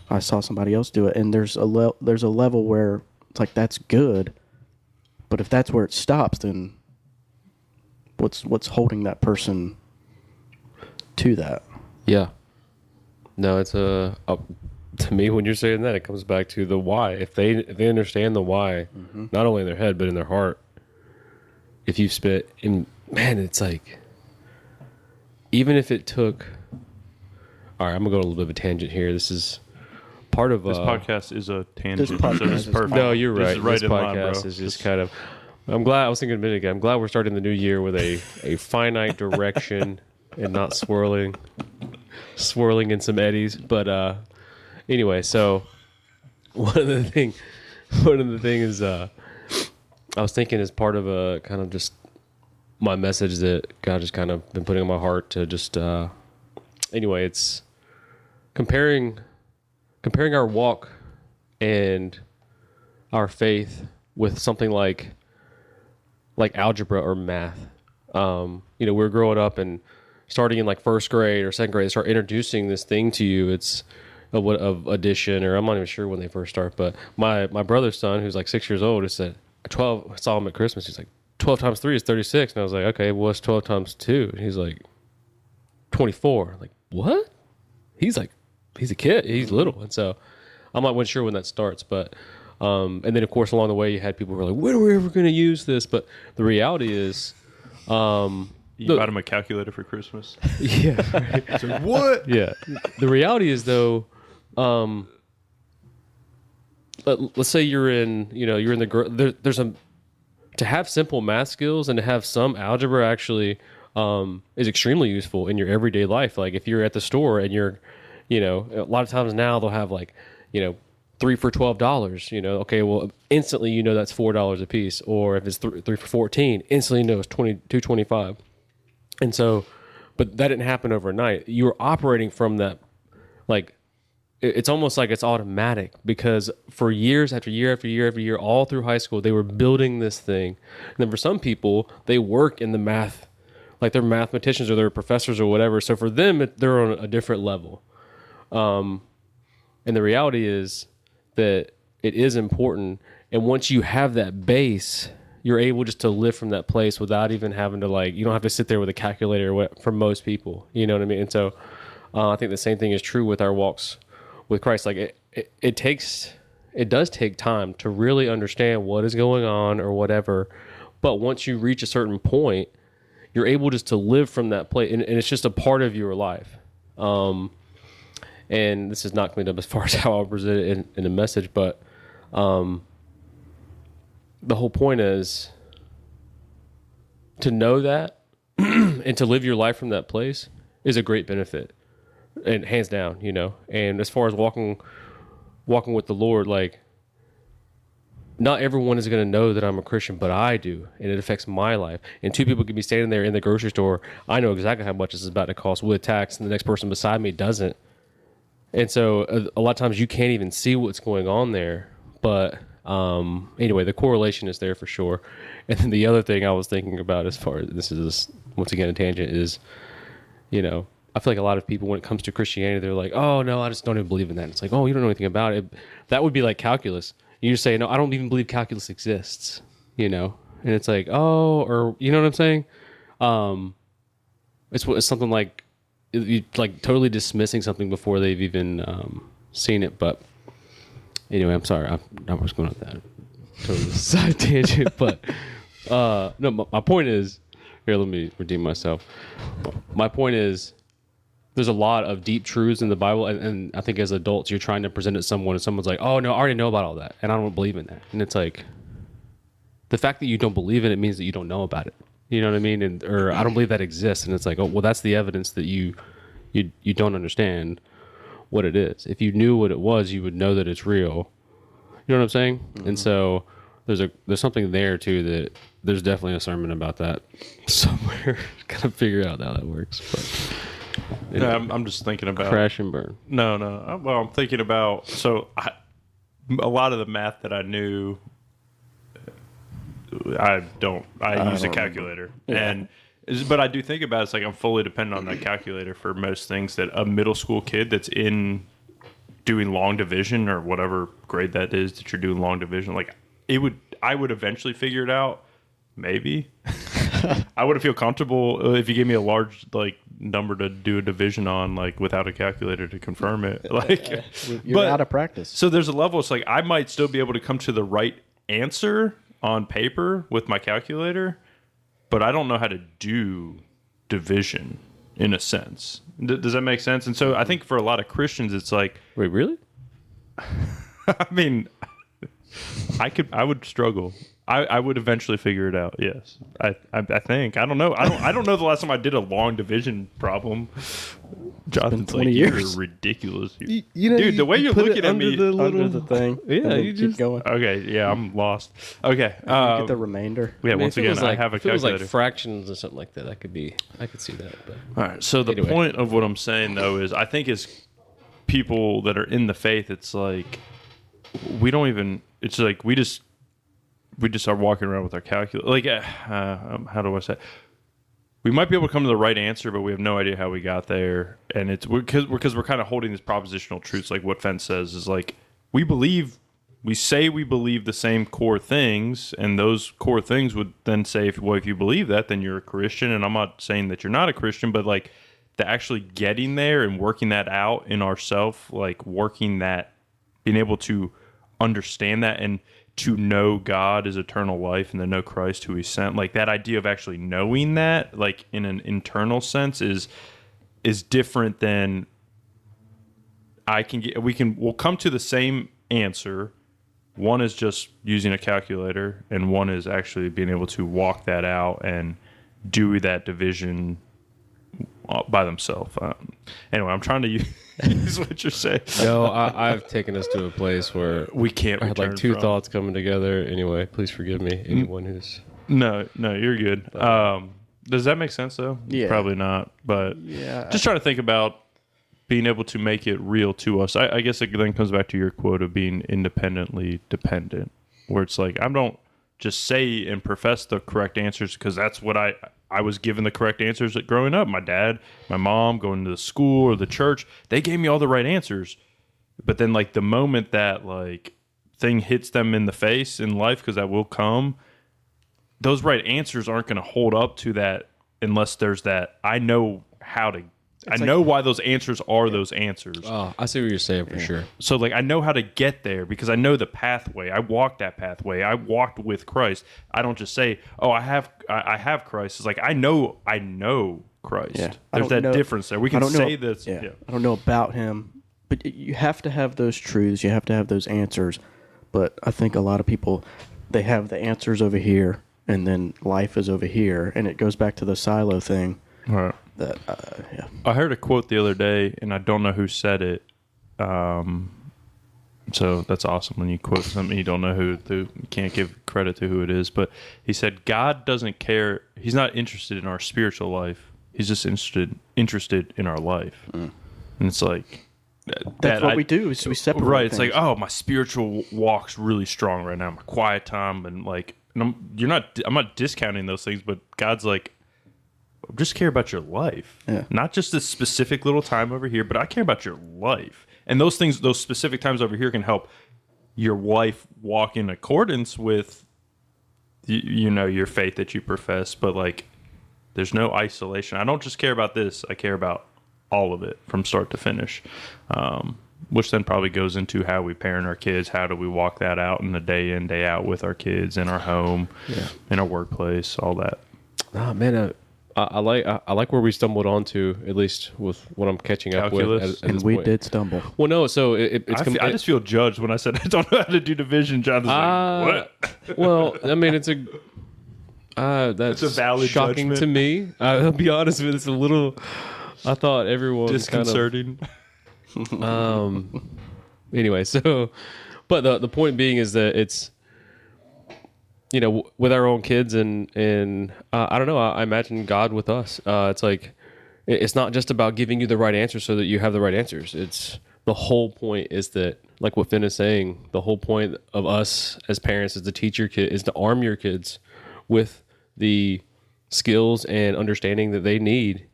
I saw somebody else do it, and there's a level where it's like that's good, but if that's where it stops, then what's holding that person to that? yeah. No, it's to me, when you're saying that, it comes back to the why. If they understand the why, not only in their head but in their heart. If you've spit in, man, it's like, even if it took, all right, I'm gonna go on a little bit of a tangent here. This is part of This podcast is a tangent. This so podcast this is is perfect. No, you're This right. is right This in line, podcast bro. is just kind of. I'm glad. I was thinking a minute ago. I'm glad we're starting the new year with a finite direction and not swirling in some eddies. But anyway, so one of the things is I was thinking as part of a kind of just my message that God has kind of been putting on my heart to just anyway, it's comparing our walk and our faith with something like algebra or math. We're growing up and starting in like first grade or second grade, they start introducing this thing to you. It's of addition, or I'm not even sure when they first start. But my brother's son, who's like 6 years old, is said 12. I saw him at Christmas. He's like 12 times 3 is 36, and I was like, okay, well, what's 12 times 2? And he's like 24. I'm like, what? He's a kid. He's little, and so I'm not sure when that starts, but. And then, of course, along the way, you had people who were like, when are we ever going to use this? But the reality is... You bought him a calculator for Christmas. Yeah. So what? Yeah. The reality is, though, let's say you're in the... There's to have simple math skills and to have some algebra actually is extremely useful in your everyday life. Like, if you're at the store and you're, a lot of times now they'll have, 3 for $12, okay, well, instantly that's $4 a piece. Or if it's 3 for $14, instantly it's $22.25. And so, but that didn't happen overnight. You were operating from that, it's almost like it's automatic, because for years after year after year after year, all through high school, they were building this thing. And then for some people, they work in the math, like they're mathematicians or they're professors or whatever. So for them, they're on a different level. And the reality is, that it is important, and once you have that base, you're able just to live from that place without even having to you don't have to sit there with a calculator for most people, you know what I mean? And so I think the same thing is true with our walks with Christ. It does take time to really understand what is going on or whatever, but once you reach a certain point, you're able just to live from that place, and it's just a part of your life. And this is not cleaned up as far as how I'll present it in a message, but the whole point is to know that and to live your life from that place is a great benefit, and hands down, And as far as walking with the Lord, not everyone is going to know that I'm a Christian, but I do, and it affects my life. And two people could be standing there in the grocery store. I know exactly how much this is about to cost with tax, and the next person beside me doesn't. And so a lot of times you can't even see what's going on there. But anyway, the correlation is there for sure. And then the other thing I was thinking about, as far as this is once again a tangent, is, I feel like a lot of people, when it comes to Christianity, they're like, oh, no, I just don't even believe in that. And it's like, oh, you don't know anything about it. That would be like calculus. You just say, no, I don't even believe calculus exists, And it's like, oh, or you know what I'm saying? It's something like, you totally dismissing something before they've even seen it. But anyway, I'm sorry, I'm not just going on that totally side tangent. But no, my point is, here, let me redeem myself. My point is, there's a lot of deep truths in the Bible, and I think as adults, you're trying to present it to someone, and someone's like, oh no, I already know about all that, and I don't believe in that. And it's like, the fact that you don't believe in it means that you don't know about it. You know what I mean? Or I don't believe that exists. And it's like, oh, well, that's the evidence that you don't understand what it is. If you knew what it was, you would know that it's real. You know what I'm saying? Mm-hmm. And so there's something there too, that there's definitely a sermon about that somewhere. Gotta figure out how that works. But no, I'm just thinking about crash and burn. No. Well, I'm thinking about a lot of the math that I knew. I use a calculator, but I do think about it, it's like I'm fully dependent on that calculator for most things. That a middle school kid that's in doing long division or whatever grade that is that you're doing long division, I would eventually figure it out. Maybe I wouldn't feel comfortable if you gave me a large number to do a division on without a calculator to confirm it. You're out of practice. So there's a level. It's I might still be able to come to the right answer on paper with my calculator, but I don't know how to do division in a sense. Does that make sense? And so I think for a lot of Christians, it's like, wait, really? I mean, I would struggle. I would eventually figure it out. Yes, I think. I don't know. I don't know the last time I did a long division problem. Jonathan's 20 like, years. you're ridiculous. You know, Dude, the way you're put it looking at under me. Under the thing. Yeah, and then you keep just- going. Okay, yeah, I'm lost. Okay, Get the remainder. yeah. I mean, Once if it again, was I like, have a if it was like calculator. fractions or something like that, I could see that. But All right. So the Anyway. point of what I'm saying though is, I think as people that are in the faith, it's like we don't even. It's like we just are walking around with our calculator. Like, how do I say? We might be able to come to the right answer, but we have no idea how we got there. And it's because we're kind of holding this propositional truths, like what Fence says is like we say we believe the same core things, and those core things would then say, if you believe that, then you're a Christian. And I'm not saying that you're not a Christian, but like the actually getting there and working that out in ourself, like working that, being able to understand that and to know God is eternal life and to know Christ who he sent, like that idea of actually knowing that, like in an internal sense, is different than we'll come to the same answer. One is just using a calculator, and one is actually being able to walk that out and do that division by themselves. Anyway, I'm trying to use what you're saying. no, I've taken us to a place where We can't I had like return two from. thoughts coming together. Anyway, please forgive me, anyone who's. No, you're good. Does that make sense though? Yeah. Probably not. But Yeah. just trying to think about being able to make it real to us. I guess it then comes back to your quote of being independently dependent, where it's like I don't just say and profess the correct answers because that's what I was given the correct answers at growing up. My dad, my mom, going to the school or the church, they gave me all the right answers. But then like the moment that like thing hits them in the face in life, because that will come, those right answers aren't going to hold up to that unless there's that I know how to. I know why those answers are those answers. Oh, I see what you're saying for sure. So like I know how to get there because I know the pathway. I walked that pathway. I walked with Christ. I don't just say, "Oh, I have Christ." It's like I know Christ. Yeah. I There's don't that know- difference there. We I can don't know- say this. Yeah. I don't know about him, but you have to have those truths. You have to have those answers. But I think a lot of people, they have the answers over here, and then life is over here, and it goes back to the silo thing. All right. That yeah. I heard a quote the other day, and I don't know who said it. So that's awesome when you quote something you don't know who. You can't give credit to who it is, but he said God doesn't care. He's not interested in our spiritual life. He's just interested in our life. And it's like That's what we do. Is we separate. right. It's things. like, oh, my spiritual walk's really strong right now. My quiet time, and like, and I'm not discounting those things, but God's like, just care about your life. Yeah. Not just this specific little time over here, but I care about your life. And those things, those specific times over here can help your life walk in accordance with, your faith that you profess. But like, there's no isolation. I don't just care about this. I care about all of it from start to finish. Which then probably goes into how we parent our kids. How do we walk that out in the day in, day out with our kids in our home, in our workplace, all that. Ah, man, I like where we stumbled onto, at least with what I'm catching up Calculus. with. At and this we point. did stumble. Well, no, so it's I just feel judged when I said I don't know how to do division. Jonathan's like, what? Well, I mean, it's a that's a valid shocking judgment. to me. I'll be honest with you, it's a little. I thought everyone Disconcerting. Anyway, so, but the point being is that it's, with our own kids and I don't know, I imagine God with us. It's like, it's not just about giving you the right answer so that you have the right answers. It's the whole point is that, like what Finn is saying, the whole point of us as parents is to teach your kid, is to arm your kids with the skills and understanding that they need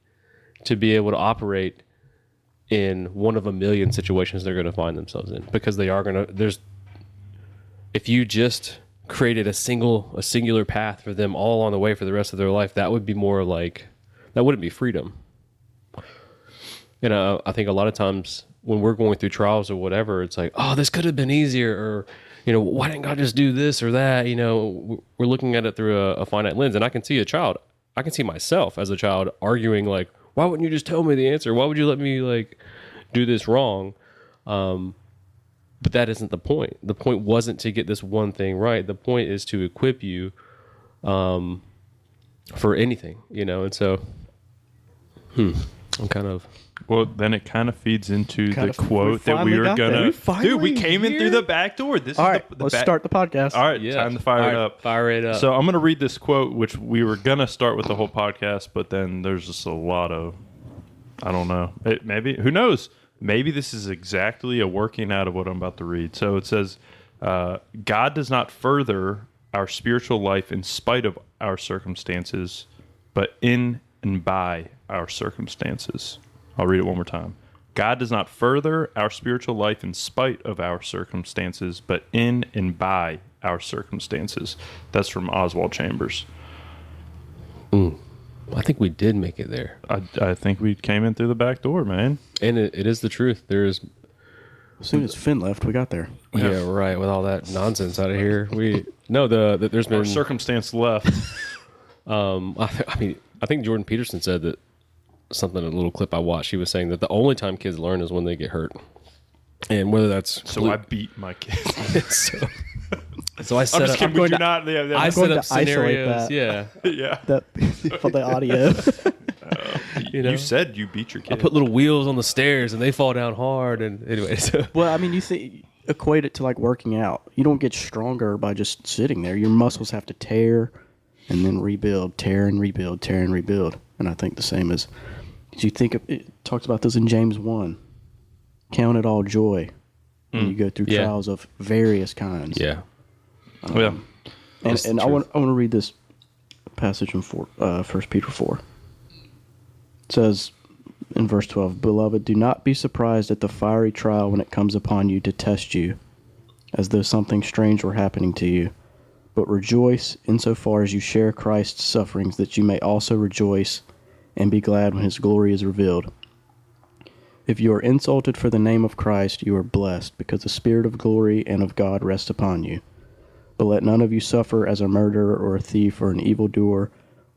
to be able to operate in one of a million situations they're going to find themselves in, because they are going to, if you just created a singular path for them all along the way for the rest of their life, that would be more like, that wouldn't be freedom. I think a lot of times when we're going through trials or whatever, it's like, oh, this could have been easier, or, why didn't God just do this or that? We're looking at it through a finite lens, and I can see I can see myself as a child arguing like, why wouldn't you just tell me the answer? Why would you let me like do this wrong? But that isn't the point. The point wasn't to get this one thing right. The point is to equip you for anything, And so, I'm kind of... Well, then it kind of feeds into Kind the of- quote we that we finally were got there. gonna. We finally Dude, we came in here? through the back door. This All is right, the let's back- start the podcast. All right, Yeah. time to fire All it right, up. Fire it up. So I'm gonna read this quote, which we were gonna start with the whole podcast, but then there's just a lot of, I don't know. Maybe who knows? Maybe this is exactly a working out of what I'm about to read. So it says, "God does not further our spiritual life in spite of our circumstances, but in and by our circumstances." I'll read it one more time. God does not further our spiritual life in spite of our circumstances, but in and by our circumstances. That's from Oswald Chambers. I think we did make it there. I think we came in through the back door, man. And it is the truth. There is... As soon as Finn left, we got there. Yeah, right. With all that nonsense out of here, there's been Our circumstance left. I mean, I think Jordan Peterson said that something in a little clip I watched. He was saying that the only time kids learn is when they get hurt, and whether that's So I beat my kids. so I set I'm just up. kidding. Would you not? Yeah, I yeah. set going up to isolate scenarios. that. Yeah, yeah. That for the audio. You said you beat your I kid. put little wheels on the stairs and they fall down hard. And anyway, so Well, I mean, equate it to like working out. You don't get stronger by just sitting there. Your muscles have to tear and then rebuild, tear and rebuild, tear and rebuild. And I think the same as you think of, it talks about this in James 1. Count it all joy when you go through Yeah. trials of various kinds. yeah, Yeah. And I want to read this passage in 1 Peter 4. It says in verse 12, "Beloved, do not be surprised at the fiery trial when it comes upon you to test you, as though something strange were happening to you. But rejoice insofar as you share Christ's sufferings, that you may also rejoice and be glad when his glory is revealed. If you are insulted for the name of Christ, you are blessed, because the Spirit of glory and of God rests upon you. But let none of you suffer as a murderer or a thief or an evildoer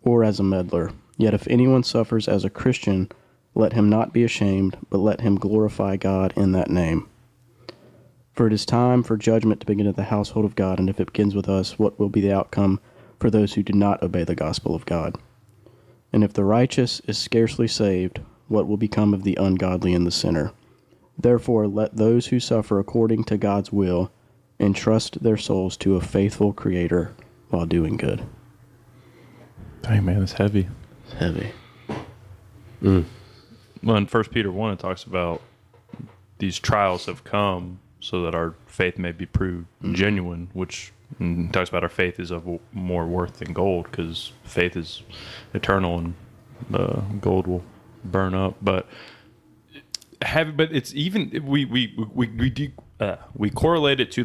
or as a meddler. Yet if anyone suffers as a Christian, let him not be ashamed, but let him glorify God in that name. For it is time for judgment to begin at the household of God, and if it begins with us, what will be the outcome for those who do not obey the gospel of God? And if the righteous is scarcely saved, what will become of the ungodly and the sinner? Therefore let those who suffer according to God's will entrust their souls to a faithful Creator while doing good." Dang, man, it's heavy. It's heavy. Well, in 1 Peter 1, it talks about these trials have come so that our faith may be proved genuine, which talks about our faith is of more worth than gold, because faith is eternal and gold will burn up. But it's even we correlate it to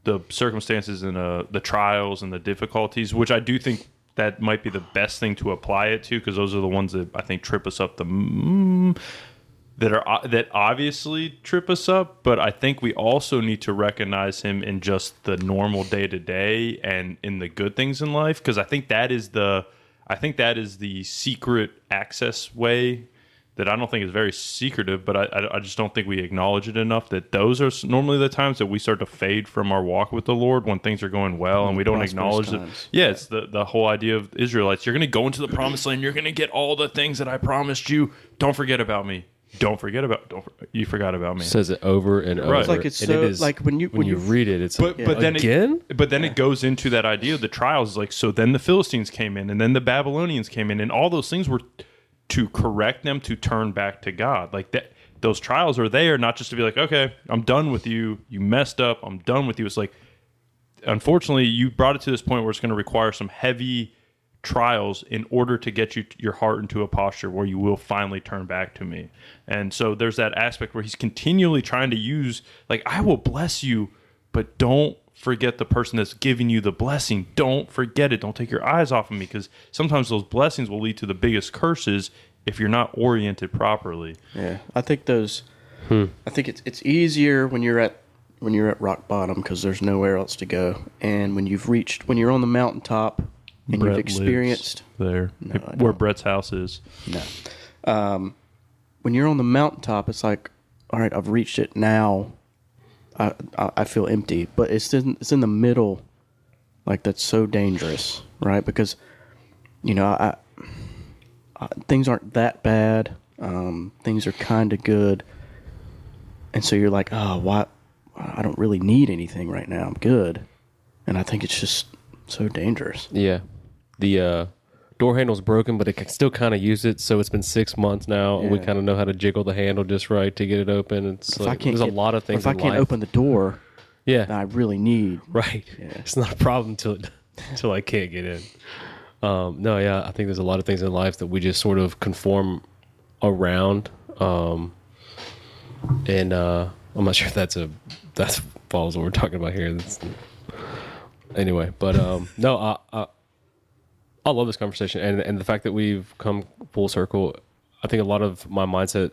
the circumstances and the trials and the difficulties, which I do think that might be the best thing to apply it to, because those are the ones that I think trip us up that obviously trip us up. But I think we also need to recognize him in just the normal day to day and in the good things in life, because I think that is the secret access way that I don't think is very secretive, but I just don't think we acknowledge it enough, that those are normally the times that we start to fade from our walk with the Lord, when things are going well and we don't prosperous acknowledge it. times. Yeah, it's the whole idea of Israelites. You're going to go into the promised land. You're going to get all the things that I promised you. Don't forget about me. You forgot about me. it says it over and over. Right. It's like it's And so it is, like when you read it, it's But then again. it goes into that idea of the trials. Like, so then the Philistines came in, and then the Babylonians came in, and all those things were to correct them to turn back to God. Like that, those trials are there not just to be like, okay, I'm done with you. You messed up. I'm done with you. It's like, unfortunately, you brought it to this point where it's going to require some heavy trials in order to get your heart into a posture where you will finally turn back to me. And so there's that aspect where he's continually trying to use, like, I will bless you, but don't forget the person that's giving you the blessing. Don't forget it. Don't take your eyes off of me, because sometimes those blessings will lead to the biggest curses if you're not oriented properly. Yeah, I think those. I think it's easier when you're at rock bottom, because there's nowhere else to go, and when you're on the mountaintop and Brett you've experienced lives there, I where don't. Brett's house is. when you're on the mountaintop, it's like, all right, I've reached it now. I feel empty. But it's in the middle, like that's so dangerous, right? Because, you know, I things aren't that bad. Things are kind of good, and so you're like, oh, why? I don't really need anything right now. I'm good, and I think it's just so dangerous. Yeah. The door handle's broken, but it can still kind of use it. So it's been 6 months now. And we Yeah. kind of know how to jiggle the handle just right to get it open. It's If I like, can't there's get- a lot of things If I in can't life. open the door Yeah. that I really need, Right. It's not a problem until I can't get in. No, yeah, I think there's a lot of things in life that we just sort of conform around. And I'm not sure if that follows what we're talking about here. Anyway, but no, I love this conversation and the fact that we've come full circle. I think a lot of my mindset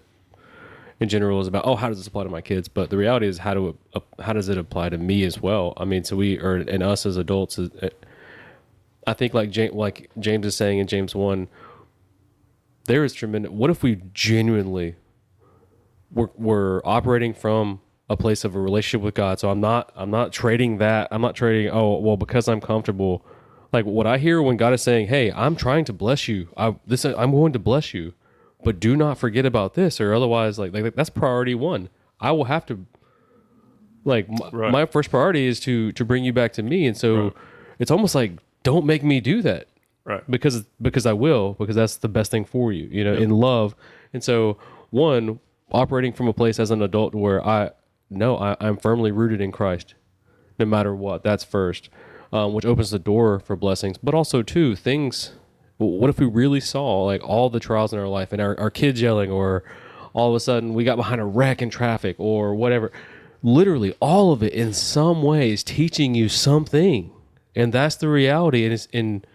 in general is about, oh, how does this apply to my kids? But the reality is, how does it apply to me as well? I mean, so and us as adults. I think like James is saying in James 1, there is tremendous. What if we genuinely we're operating from a place of a relationship with God? So I'm not trading that. I'm not trading. Oh, well, because I'm comfortable. Like what I hear when God is saying, "Hey, I'm trying to bless you. I'm going to bless you, but do not forget about this, or otherwise, like that's priority one. I will have to, like, Right. my first priority is to bring you back to me, and so it's almost like, don't make me do that, Right. because I will, because that's the best thing for you, you know, in love. And so one, operating from a place as an adult where I'm firmly rooted in Christ, no matter what. That's first. Which opens the door for blessings, but also two things. What if we really saw like all the trials in our life and our kids yelling, or all of a sudden we got behind a wreck in traffic or whatever, literally all of it in some ways teaching you something. And that's the reality. And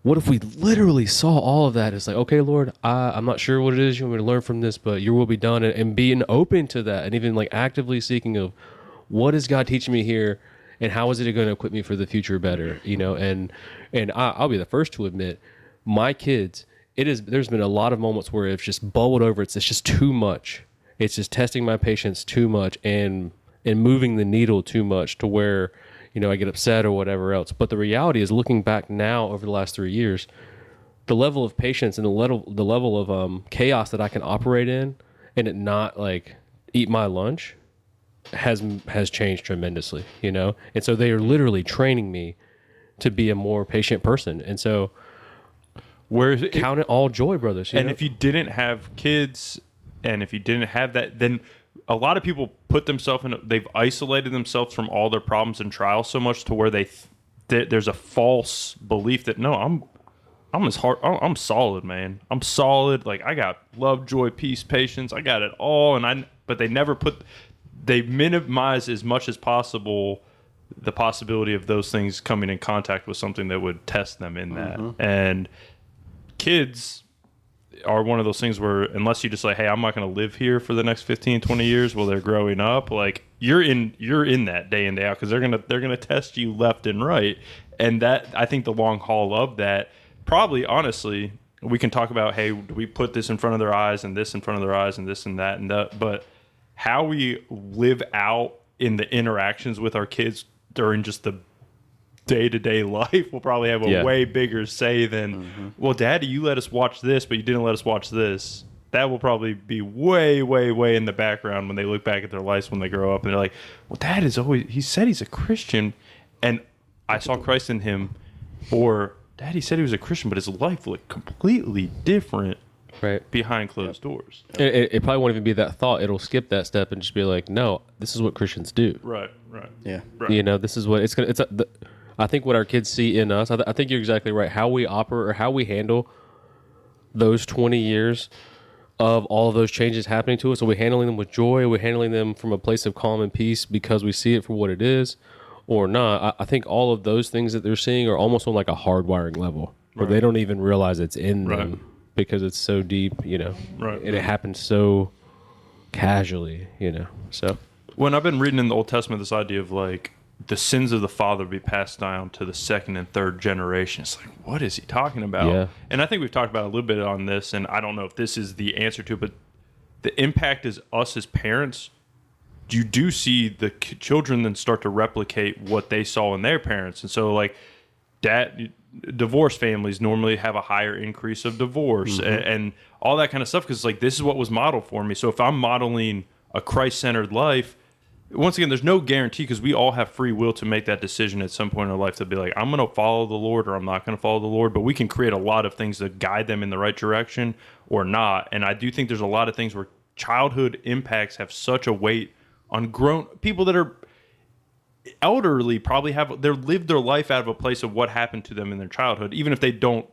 what if we literally saw all of that? It's like, okay, Lord, I'm not sure what it is you want me to learn from this, but your will be done, and being open to that, and even like actively seeking of what is God teaching me here, and how is it going to equip me for the future better, you know? And I'll be the first to admit, my kids, there's been a lot of moments where it's just bubbled over. It's just too much. It's just testing my patience too much and moving the needle too much to where, you know, I get upset or whatever else. But the reality is, looking back now over the last 3 years, the level of patience and the level of chaos that I can operate in and it not like eat my lunch has changed tremendously, you know? And so they are literally training me to be a more patient person. And so count it all joy, brothers. You And know? if you didn't have kids, and if you didn't have that, then a lot of people put themselves they've isolated themselves from all their problems and trials so much to where there's a false belief that, no, I'm solid, man. I'm solid. Like, I got love, joy, peace, patience. I got it all. But they minimize as much as possible the possibility of those things coming in contact with something that would test them in that. And kids are one of those things where, unless you just like, hey, I'm not going to live here for the next 15, 20 years while they're growing up, like you're in that day in, day out, because they're gonna test you left and right. And that, I think the long haul of that, probably, honestly, we can talk about, hey, do we put this in front of their eyes and this in front of their eyes and this and that and that, but how we live out in the interactions with our kids during just the day-to-day life will probably have a way bigger say than, well, Daddy, you let us watch this, but you didn't let us watch this. That will probably be way, way, way in the background when they look back at their lives when they grow up and they're like, well, Dad he said he's a Christian, and I saw Christ in him. Or, Daddy said he was a Christian, but his life looked completely different right behind closed doors. it probably won't even be that thought. It'll skip that step and just be like, no, this is what Christians do. Right. Yeah. Right. You know, this is what I think what our kids see in us. I think you're exactly right. How we operate or how we handle those 20 years of all of those changes happening to us. Are we handling them with joy? Are we handling them from a place of calm and peace because we see it for what it is, or not? I think all of those things that they're seeing are almost on like a hardwiring level, where they don't even realize it's in them because it's so deep, you know. Right. And it happens so casually, you know. So When I've been reading in the Old Testament this idea of like the sins of the father be passed down to the second and third generation, it's like, what is he talking about? Yeah. And I think we've talked about it a little bit on this, and I don't know if this is the answer to it, but the impact is us as parents you do see the children then start to replicate what they saw in their parents. And so like divorced families normally have a higher increase of divorce and all that kind of stuff, because like this is what was modeled for me. So if I'm modeling a Christ-centered life, once again, there's no guarantee, because we all have free will to make that decision at some point in our life to be like, I'm going to follow the Lord or I'm not going to follow the Lord. But we can create a lot of things that guide them in the right direction or not. And I do think there's a lot of things where childhood impacts have such a weight on grown people that are elderly, probably they're lived their life out of a place of what happened to them in their childhood, even if they don't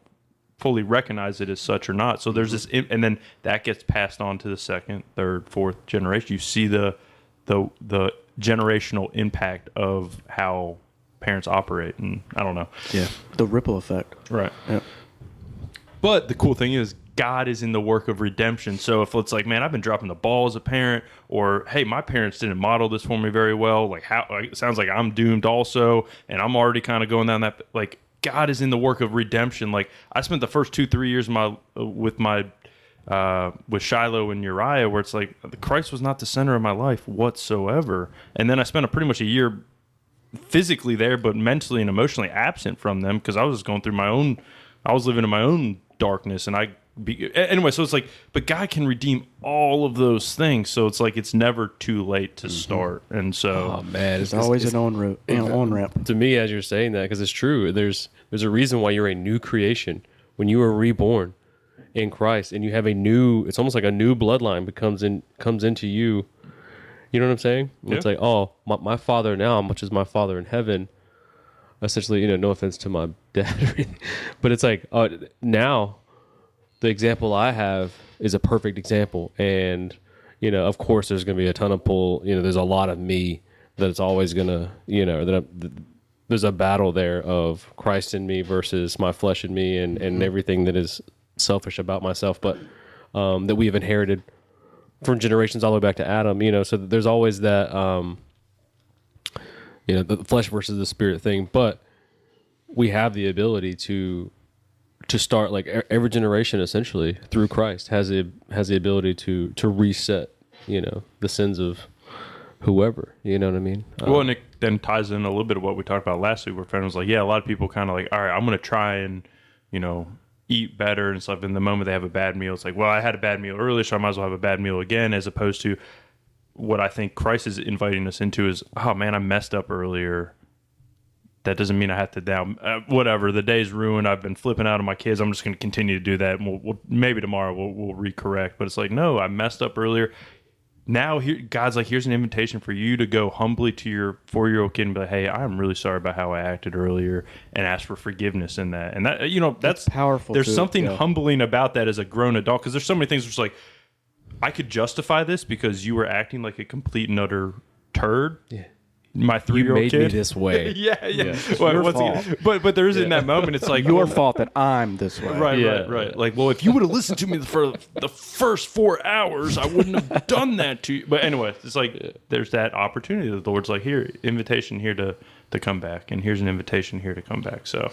fully recognize it as such or not. So there's this, and then that gets passed on to the second, third, fourth generation. You see the generational impact of how parents operate, and I don't know. Yeah, the ripple effect. Right. Yeah. But the cool thing is, God is in the work of redemption. So if it's like, man, I've been dropping the ball as a parent, or hey, my parents didn't model this for me very well. Like, how it sounds like I'm doomed also, and I'm already kind of going down that. Like, God is in the work of redemption. Like, I spent the first 2-3 years with Shiloh and Uriah, where it's like Christ was not the center of my life whatsoever, and then I spent pretty much a year physically there, but mentally and emotionally absent from them, because I was just going through I was living in my own darkness, and anyway, so it's like, but God can redeem all of those things. So it's like, it's never too late to start. And so, Oh man, There's always an on ramp. to me as you're saying that, because it's true. There's a reason why you're a new creation when you are reborn in Christ, and you have it's almost like a new bloodline comes into you. You know what I'm saying? Yeah. It's like, oh, my father now, much as my father in heaven. Essentially, no offense to my dad or anything, but it's like, now the example I have is a perfect example. And, of course there's going to be a ton of pull, there's a lot of me that it's always going to, there's a battle there of Christ in me versus my flesh in me and everything that is selfish about myself, but that we have inherited from generations all the way back to Adam, so there's always that, the flesh versus the spirit thing, but we have the ability to start, like every generation essentially through Christ has the ability to reset, the sins of whoever, you know what I mean? well, and it then ties in a little bit of what we talked about last week, where friend was like, yeah, a lot of people kind of like, all right, I'm going to try and, eat better and stuff. In the moment they have a bad meal, it's like, well, I had a bad meal earlier, so I might as well have a bad meal again, as opposed to what I think Christ is inviting us into is, oh man, I messed up earlier. That doesn't mean I have to whatever. The day's ruined. I've been flipping out on my kids. I'm just going to continue to do that. And we'll maybe tomorrow we'll recorrect. But it's like, no, I messed up earlier. Now God's like, here's an invitation for you to go humbly to your 4-year-old kid and be like, hey, I'm really sorry about how I acted earlier, and ask for forgiveness in that. And that, that's powerful. There's something humbling about that as a grown adult, because there's so many things which like, I could justify this because you were acting like a complete and utter turd. Yeah. My 3-year-old made kid. me this way. yeah. Well, once again, but there is in that moment, it's like Your fault that I'm this way. Right. Like, well, if you would have listened to me for the first 4 hours, I wouldn't have done that to you. But anyway, it's like there's that opportunity that the Lord's like, here, invitation here to come back, and here's an invitation here to come back. So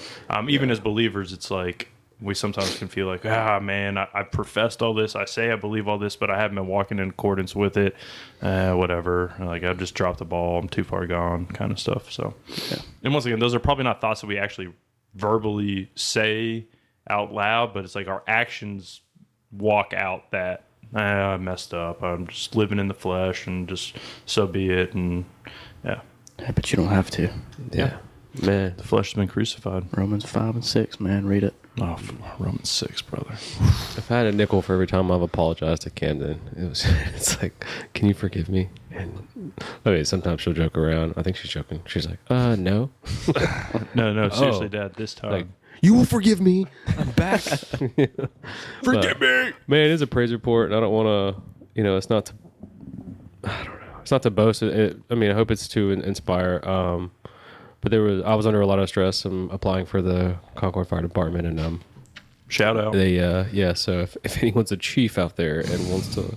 even as believers, it's like, we sometimes can feel like, man, I professed all this. I say I believe all this, but I haven't been walking in accordance with it. Whatever. Like, I've just dropped the ball. I'm too far gone, kind of stuff. So, And once again, those are probably not thoughts that we actually verbally say out loud, but it's like our actions walk out that, I messed up. I'm just living in the flesh, and just so be it. And Yeah, but you don't have to. Yeah. Man. the flesh has been crucified. Romans 5 and 6, man, read it. Oh, Romans 6, brother. If I had a nickel for every time I've apologized to Camden, it's like, can you forgive me? And okay, sometimes she'll joke around. I think she's joking. She's like, no. No, seriously, Dad, this time. Like, you will forgive me. I'm back. Forgive me! Man, it is a praise report, and I don't want to, it's not to, I don't know. It's not to boast. I hope it's to inspire. But I was under a lot of stress. I'm applying for the Concord Fire Department, and Shout out. so if anyone's a chief out there and wants to,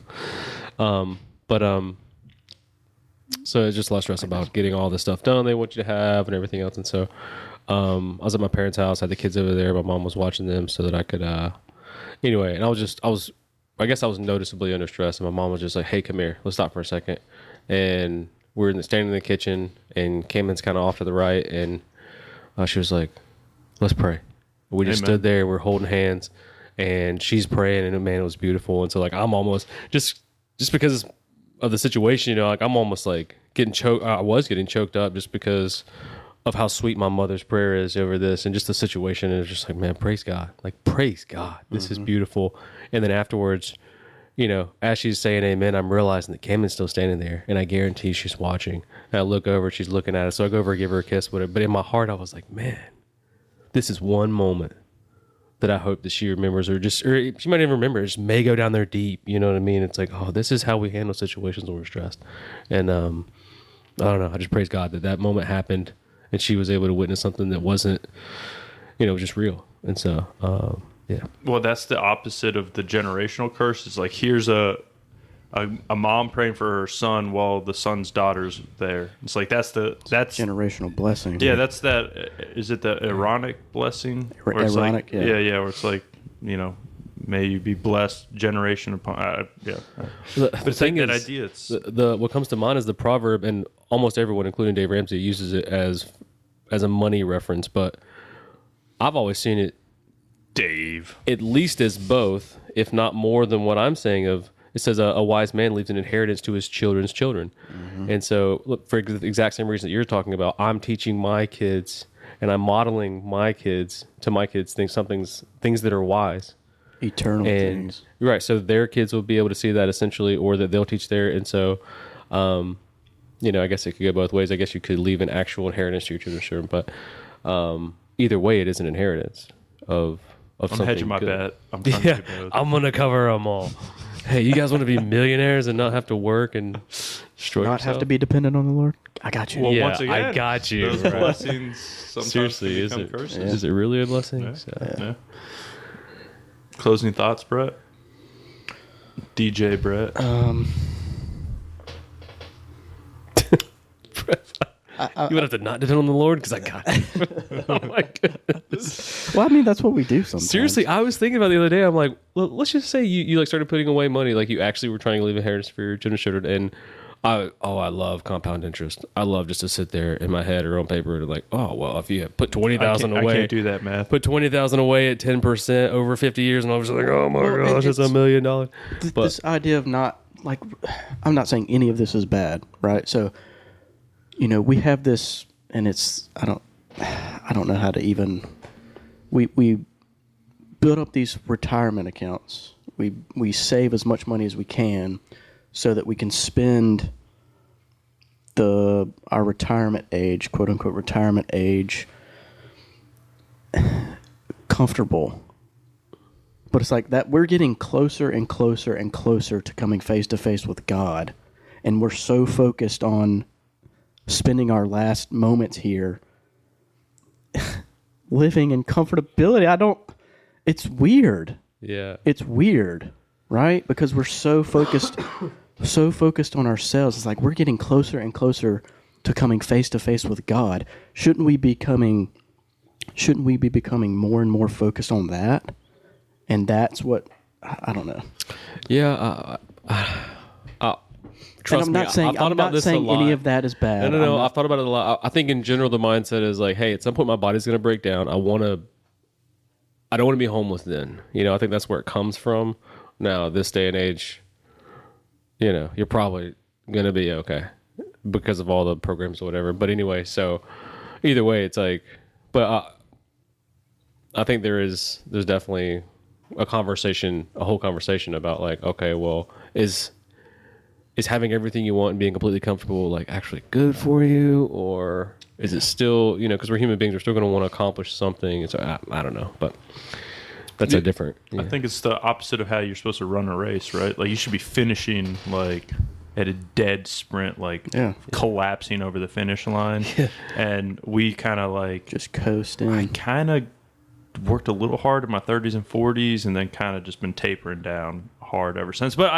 so it's just a lot of stress about getting all this stuff done they want you to have and everything else. And so I was at my parents' house, I had the kids over there, my mom was watching them so that I could anyway, and I guess I was noticeably under stress, and my mom was just like, hey, come here, let's stop for a second. and we're standing in the kitchen, and Cayman's kind of off to the right, and she was like, "Let's pray." We just Amen. stood there, we're holding hands, and she's praying, and man, it was beautiful. And so like I'm almost just because of the situation, you know, like I'm almost like getting choked. I was getting choked up just because of how sweet my mother's prayer is over this, and just the situation. And it's just like, man, praise God, like praise God, this is beautiful. And then afterwards, you know, as she's saying amen, I'm realizing that Cayman's still standing there, and I guarantee she's watching. And I look over, she's looking at us, so I go over and give her a kiss with it. But in my heart, I was like, man, this is one moment that I hope that she remembers, or she might even remember. It just may go down there deep, you know what I mean? It's like, oh, this is how we handle situations when we're stressed. And I don't know, I just praise God that moment happened, and she was able to witness something that wasn't, you know, just real. And so, yeah. Well, that's the opposite of the generational curse. It's like, here's a mom praying for her son while the son's daughter's there. It's like that's Generational blessing. yeah, that's that. Is it the Aaronic blessing? Where it's Aaronic, like, yeah. yeah. Where it's like, you know, may you be blessed generation upon. Yeah. But It's like that idea. It's the what comes to mind is the proverb, and almost everyone, including Dave Ramsey, uses it as a money reference. But I've always seen it Dave. at least as both, if not more than what I'm saying. Of it says a wise man leaves an inheritance to his children's children. And so, look, for the exact same reason that you're talking about, I'm teaching my kids and I'm modeling my kids to my kids things that are wise. Eternal And things. right, so their kids will be able to see that essentially, or that they'll teach their. And so, you know, I guess it could go both ways. I guess you could leave an actual inheritance to your children's children, but either way, it is an inheritance of I'm something hedging my good. bet. I'm trying Yeah, to do both. I'm gonna cover them all. Hey, you guys want to be millionaires and not have to work and destroy Not yourself? have to be dependent on the Lord. I got you. Well, Yeah, once again, I got you. Those Right. blessings sometimes Seriously, can is become it curses. is it really a blessing? Yeah. So- Yeah. Closing thoughts, Brett. DJ Brett. you would have to not depend on the Lord because I got you. Oh my goodness. Well, I mean, that's what we do sometimes. Seriously, I was thinking about it the other day. I'm like, well, let's just say you like started putting away money, like you actually were trying to leave a inheritance for your children's children, and I love compound interest. I love just to sit there in my head or on paper and like, oh well, if you put 20,000 I away, can't do that math. put 20,000 away at 10% over 50 years, and I was just like, oh my gosh, it's $1 million. But This idea of not, like, I'm not saying any of this is bad, right? So, you know, we have this, and it's, I don't know how to even, we build up these retirement accounts. We save as much money as we can so that we can spend our retirement age, quote unquote retirement age, comfortable. But it's like that we're getting closer and closer and closer to coming face to face with God. And we're so focused on spending our last moments here living in comfortability. It's weird. yeah, It's weird, right? Because we're so focused on ourselves. It's like we're getting closer and closer to coming face to face with God. Shouldn't we be becoming more and more focused on that? And that's what I don't know. yeah. Trust And me, I'm not saying I've thought about this a any lot. of that is bad. No. I'm not- I've thought about it a lot. I think in general, the mindset is like, hey, at some point my body's going to break down. I don't want to be homeless then. You know, I think that's where it comes from. Now, this day and age, you know, you're probably going to be okay because of all the programs or whatever. But anyway, so either way, it's like, but I think there's definitely a whole conversation about like, okay, well, is having everything you want and being completely comfortable like actually good for you, or is it still, you know, because we're human beings, we're still going to want to accomplish something. So I don't know, but that's a different. I think it's the opposite of how you're supposed to run a race, right? Like you should be finishing like at a dead sprint, like Yeah. collapsing over the finish line. And we kind of like just coasting. kind of worked a little hard in my 30s and 40s, and then kind of just been tapering down hard ever since. But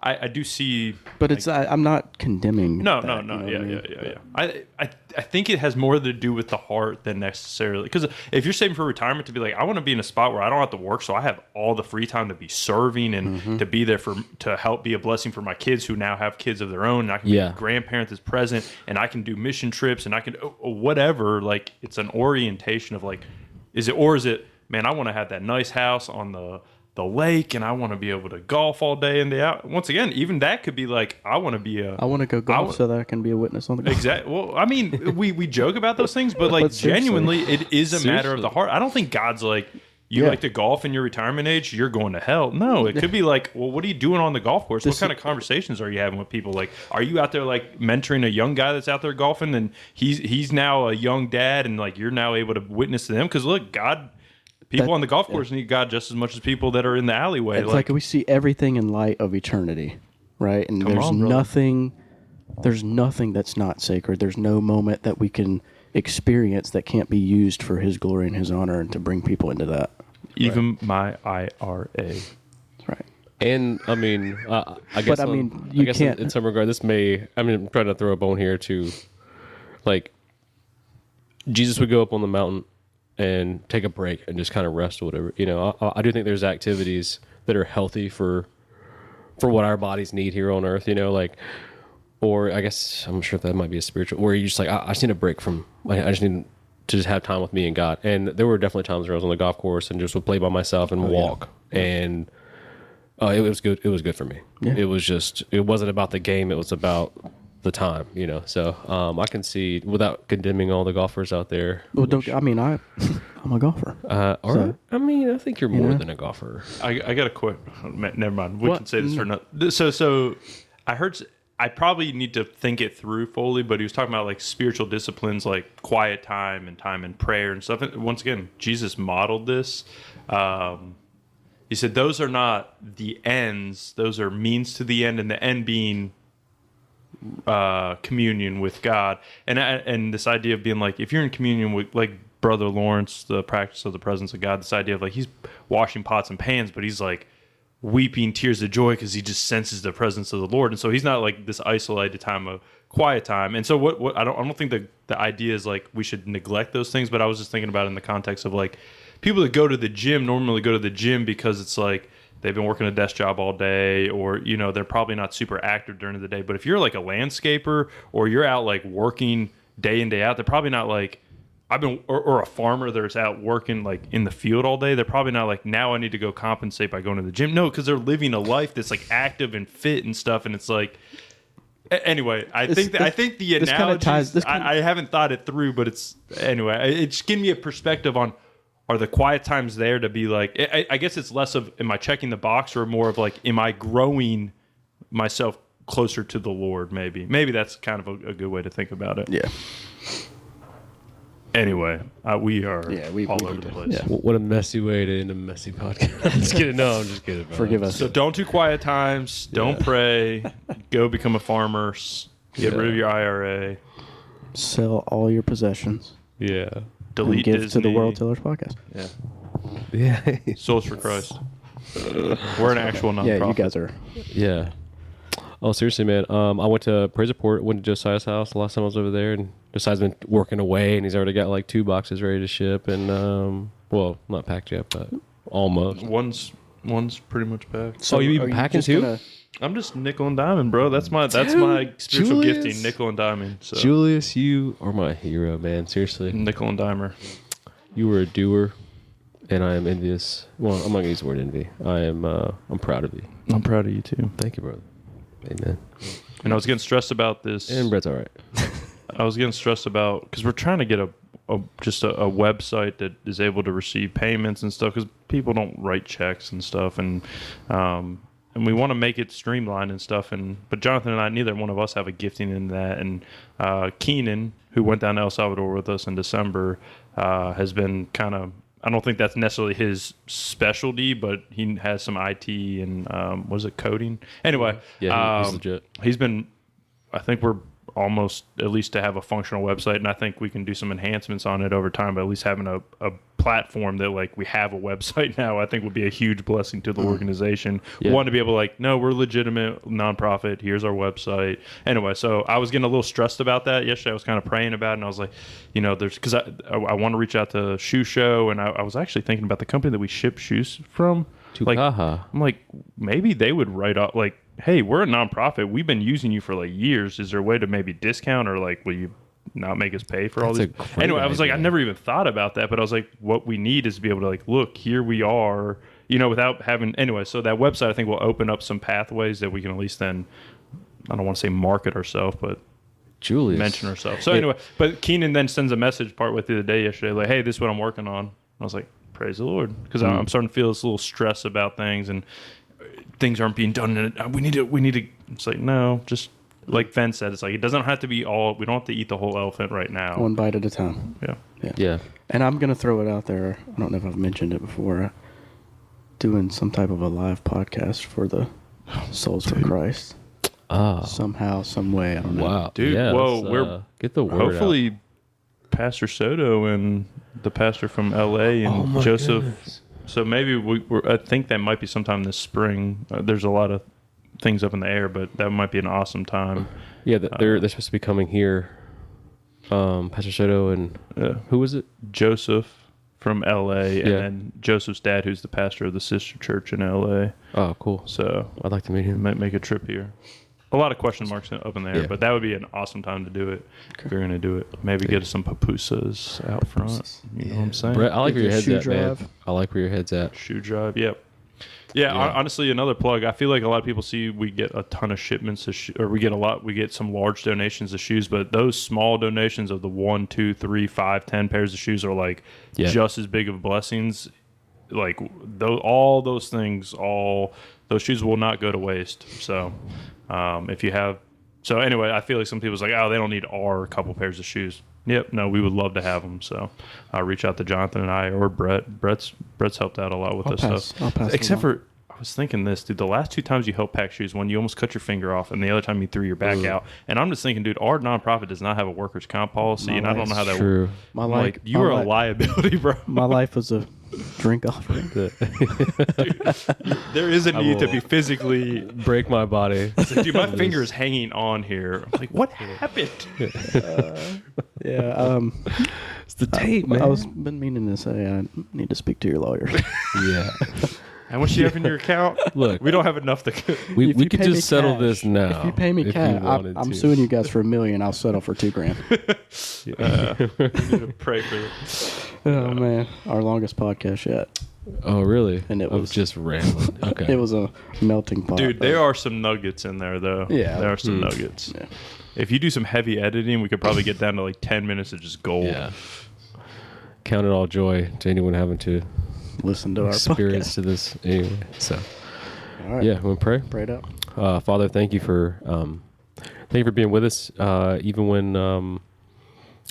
I do see. But it's I'm not condemning. No, that, no, you no. know Yeah, what I mean? yeah. I think it has more to do with the heart than necessarily, because if you're saving for retirement to be like, I want to be in a spot where I don't have to work, so I have all the free time to be serving and to be there to help be a blessing for my kids who now have kids of their own, and I can be a grandparent that's present, and I can do mission trips, and I can whatever. Like, it's an orientation of like, is it, man, I want to have that nice house on the lake, and I want to be able to golf all day and day out. Once again, even that could be like, I want to go golf so that I can be a witness on the golf. Exactly. Well, I mean, we joke about those things, but like, But seriously. genuinely, it is a matter of the heart. I don't think God's like, you like to golf in your retirement age, you're going to hell. No, it could be like, well, what are you doing on the golf course? What kind of conversations are you having with people? Like, are you out there like mentoring a young guy that's out there golfing, and he's now a young dad, and like you're now able to witness to them? Because look, people on the golf course need God just as much as people that are in the alleyway. It's like we see everything in light of eternity, right? And there's nothing that's not sacred. There's no moment that we can experience that can't be used for His glory and His honor, and to bring people into that. even my IRA. That's right. And I mean, I guess. You can't. In some regard, this may. I mean, I'm trying to throw a bone here too. Like, Jesus would go up on the mountain and take a break and just kind of rest or whatever. You know, I do think there's activities that are healthy for what our bodies need here on earth, you know, like, or I guess I'm sure if that might be a spiritual, where you just like, I just need a break from, I just need to just have time with me and God. And there were definitely times where I was on the golf course and just would play by myself and walk. Yeah. And it was good. It was good for me. Yeah. It was just, it wasn't about the game. It was about the time, you know. So I can see, without condemning all the golfers out there. Well, I'm a golfer. I mean, I think you're more than a golfer. I got a quote. Never mind. We can say this for nothing. So I heard. I probably need to think it through fully, but he was talking about like spiritual disciplines, like quiet time and time in prayer and stuff. And once again, Jesus modeled this. He said those are not the ends; those are means to the end, and the end being communion with God. And this idea of being like, if you're in communion with like Brother Lawrence, the practice of the presence of God, this idea of like he's washing pots and pans, but he's like weeping tears of joy because he just senses the presence of the Lord. And so he's not like this isolated time of quiet time. And so what I don't think the idea is like we should neglect those things, but I was just thinking about it in the context of like people that go to the gym normally go to the gym because it's like they've been working a desk job all day, or, you know, they're probably not super active during the day. But if you're like a landscaper or you're out like working day in, day out, they're probably not like, or a farmer that's out working like in the field all day, they're probably not like, now I need to go compensate by going to the gym. No, because they're living a life that's like active and fit and stuff. And it's like, anyway, I think the analogy, I haven't thought it through, but it's just giving me a perspective on, are the quiet times there to be like, I guess it's less of, am I checking the box, or more of like, am I growing myself closer to the Lord? Maybe that's kind of a good way to think about it. Yeah. Anyway, we are all over the place. Yeah. What a messy way to end a messy podcast. I'm just kidding. No, I'm just kidding. Forgive us. So don't do quiet times. Don't pray. Go become a farmer. Get rid of your IRA. Sell all your possessions. Yeah. Delete and give Disney. to the World Tillers podcast. Yeah. Souls for Christ. We're an actual nonprofit. Yeah, you guys are. Yeah. Oh, seriously, man. I went to Praise Report, went to Josiah's house the last time I was over there, and Josiah's been working away, and he's already got like 2 boxes ready to ship, and well, not packed yet, but almost. One's pretty much packed. So you even packing too? I'm just nickel and diamond, bro. That's my spiritual gifting, nickel and diamond. So. Julius, you are my hero, man. Seriously, nickel and dimer. You were a doer, and I am envious. Well, I'm not gonna use the word envy. I'm proud of you. I'm proud of you too. Thank you, brother. Amen. And I was getting stressed about this. And Brett's all right. I was getting stressed about, because we're trying to get a website that is able to receive payments and stuff, because people don't write checks and stuff, and we want to make it streamlined and stuff. But Jonathan and I, neither one of us have a gifting in that. And Keenan, who went down to El Salvador with us in December, has been kind of, I don't think that's necessarily his specialty, but he has some IT and was it coding? Anyway, yeah, he's legit. He's been, I think we're almost at least to have a functional website, and I think we can do some enhancements on it over time, but at least having a platform that like we have a website now, I think would be a huge blessing to the organization. Yeah. One, to be able to like, no, we're legitimate nonprofit, here's our website. Anyway, so I was getting a little stressed about that yesterday. I was kind of praying about it, and I was like, there's, because I want to reach out to Shoe Show, and I was actually thinking about the company that we ship shoes from. Like, Tukaha. I'm like, maybe they would write up like, hey, we're a nonprofit. We've been using you for like years. Is there a way to maybe discount, or like, will you not make us pay for all That's these? a great Anyway, I was like, I idea. never even thought about that, but I was like, what we need is to be able to like, look, here we are, without having, anyway. So that website, I think, will open up some pathways that we can at least then, I don't want to say market ourselves, but Julius. mention ourselves. So anyway, but Keenan then sends a message partway through the day yesterday, like, hey, this is what I'm working on. And I was like, praise the Lord, because I'm starting to feel this little stress about things, and things aren't being done. And we need to. It's like, no, just like Fen said, it's like, it doesn't have to be all. We don't have to eat the whole elephant right now. One bite at a time. Yeah. Yeah. And I'm gonna throw it out there. I don't know if I've mentioned it before. Doing some type of a live podcast for the Souls for Christ. Ah. Somehow, some way. I don't know. Wow. Dude, Yeah, whoa, let's, we're get the word Hopefully, Pastor Soto and the pastor from L.A. and Joseph. So maybe I think that might be sometime this spring. There's a lot of things up in the air, but that might be an awesome time. Yeah, they're supposed to be coming here. Pastor Soto and who was it? Joseph from L.A. and Yeah. then Joseph's dad, who's the pastor of the sister church in L.A. Oh, cool. So I'd like to meet him. might make a trip here. A lot of question marks up in the air, Yeah. but that would be an awesome time to do it if you're going to do it. Maybe get some pupusas out front. You know what I'm saying? Brett, I like Get where your your head's shoe at, man. drive. I like where your head's at. Shoe drive. Yep. Yeah. Honestly, another plug. I feel like a lot of people see we get a ton of shipments of or we get some large donations of shoes, but those small donations of the 1, 2, 3, 5, 10 pairs of shoes are like Yeah. just as big of blessings. Like all those things, all those shoes will not go to waste. So if you have, so anyway, I feel like some people's like, oh, they don't need our couple pairs of shoes. Yep, no, we would love to have them. So I'll reach out to Jonathan and I, or Brett. Brett's helped out a lot with this stuff. I'll pass Except it along. for, I was thinking this, dude, the last 2 times you helped pack shoes, one you almost cut your finger off, and the other time you threw your back out. And I'm just thinking, dude, our nonprofit does not have a workers' comp policy, My and I don't know how that True. My I'm life, like, you my are a life- liability, bro. My life was a drink offering. There is a need to be physically. Break my body. It's like, dude, my finger is hanging on here. I'm like, what happened? Yeah. It's the tape, man. I was been meaning to say I need to speak to your lawyer. yeah. How much do you have in your account? Look, We don't have enough to. we If you could pay me just settle cash- this now. If you pay me cash, wanted I'm to. suing you guys for $1 million. I'll settle for $2,000. We need to pray for it. Oh man, our longest podcast yet. Oh, really? And it Of was- just rambling. Okay. It was a melting pot. Dude, there of- are some nuggets in there, though. Yeah. There are some nuggets. Yeah. If you do some heavy editing, we could probably get down to like 10 minutes of just gold. Yeah. Count it all joy to anyone having to Listen to our experience to this anyway. So, podcast. All right. yeah, we'll pray. Pray it up. Father, thank you for being with us, even when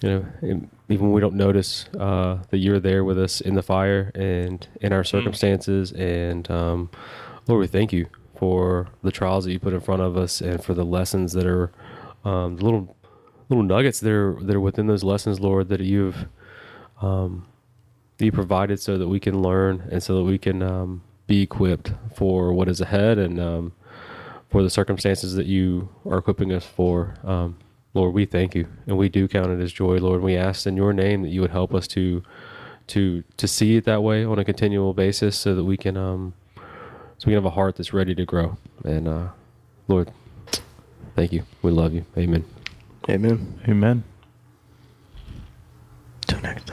even when we don't notice that you're there with us in the fire and in our circumstances. And Lord, we thank you for the trials that you put in front of us, and for the lessons that are the little nuggets that are within those lessons, Lord, that you've you provided so that we can learn and so that we can be equipped for what is ahead, and for the circumstances that you are equipping us for. Lord, we thank you, and we do count it as joy, Lord. We ask in your name that you would help us to see it that way on a continual basis, so that we can have a heart that's ready to grow. And Lord, thank you. We love you. Amen. Amen. Amen. Till next time.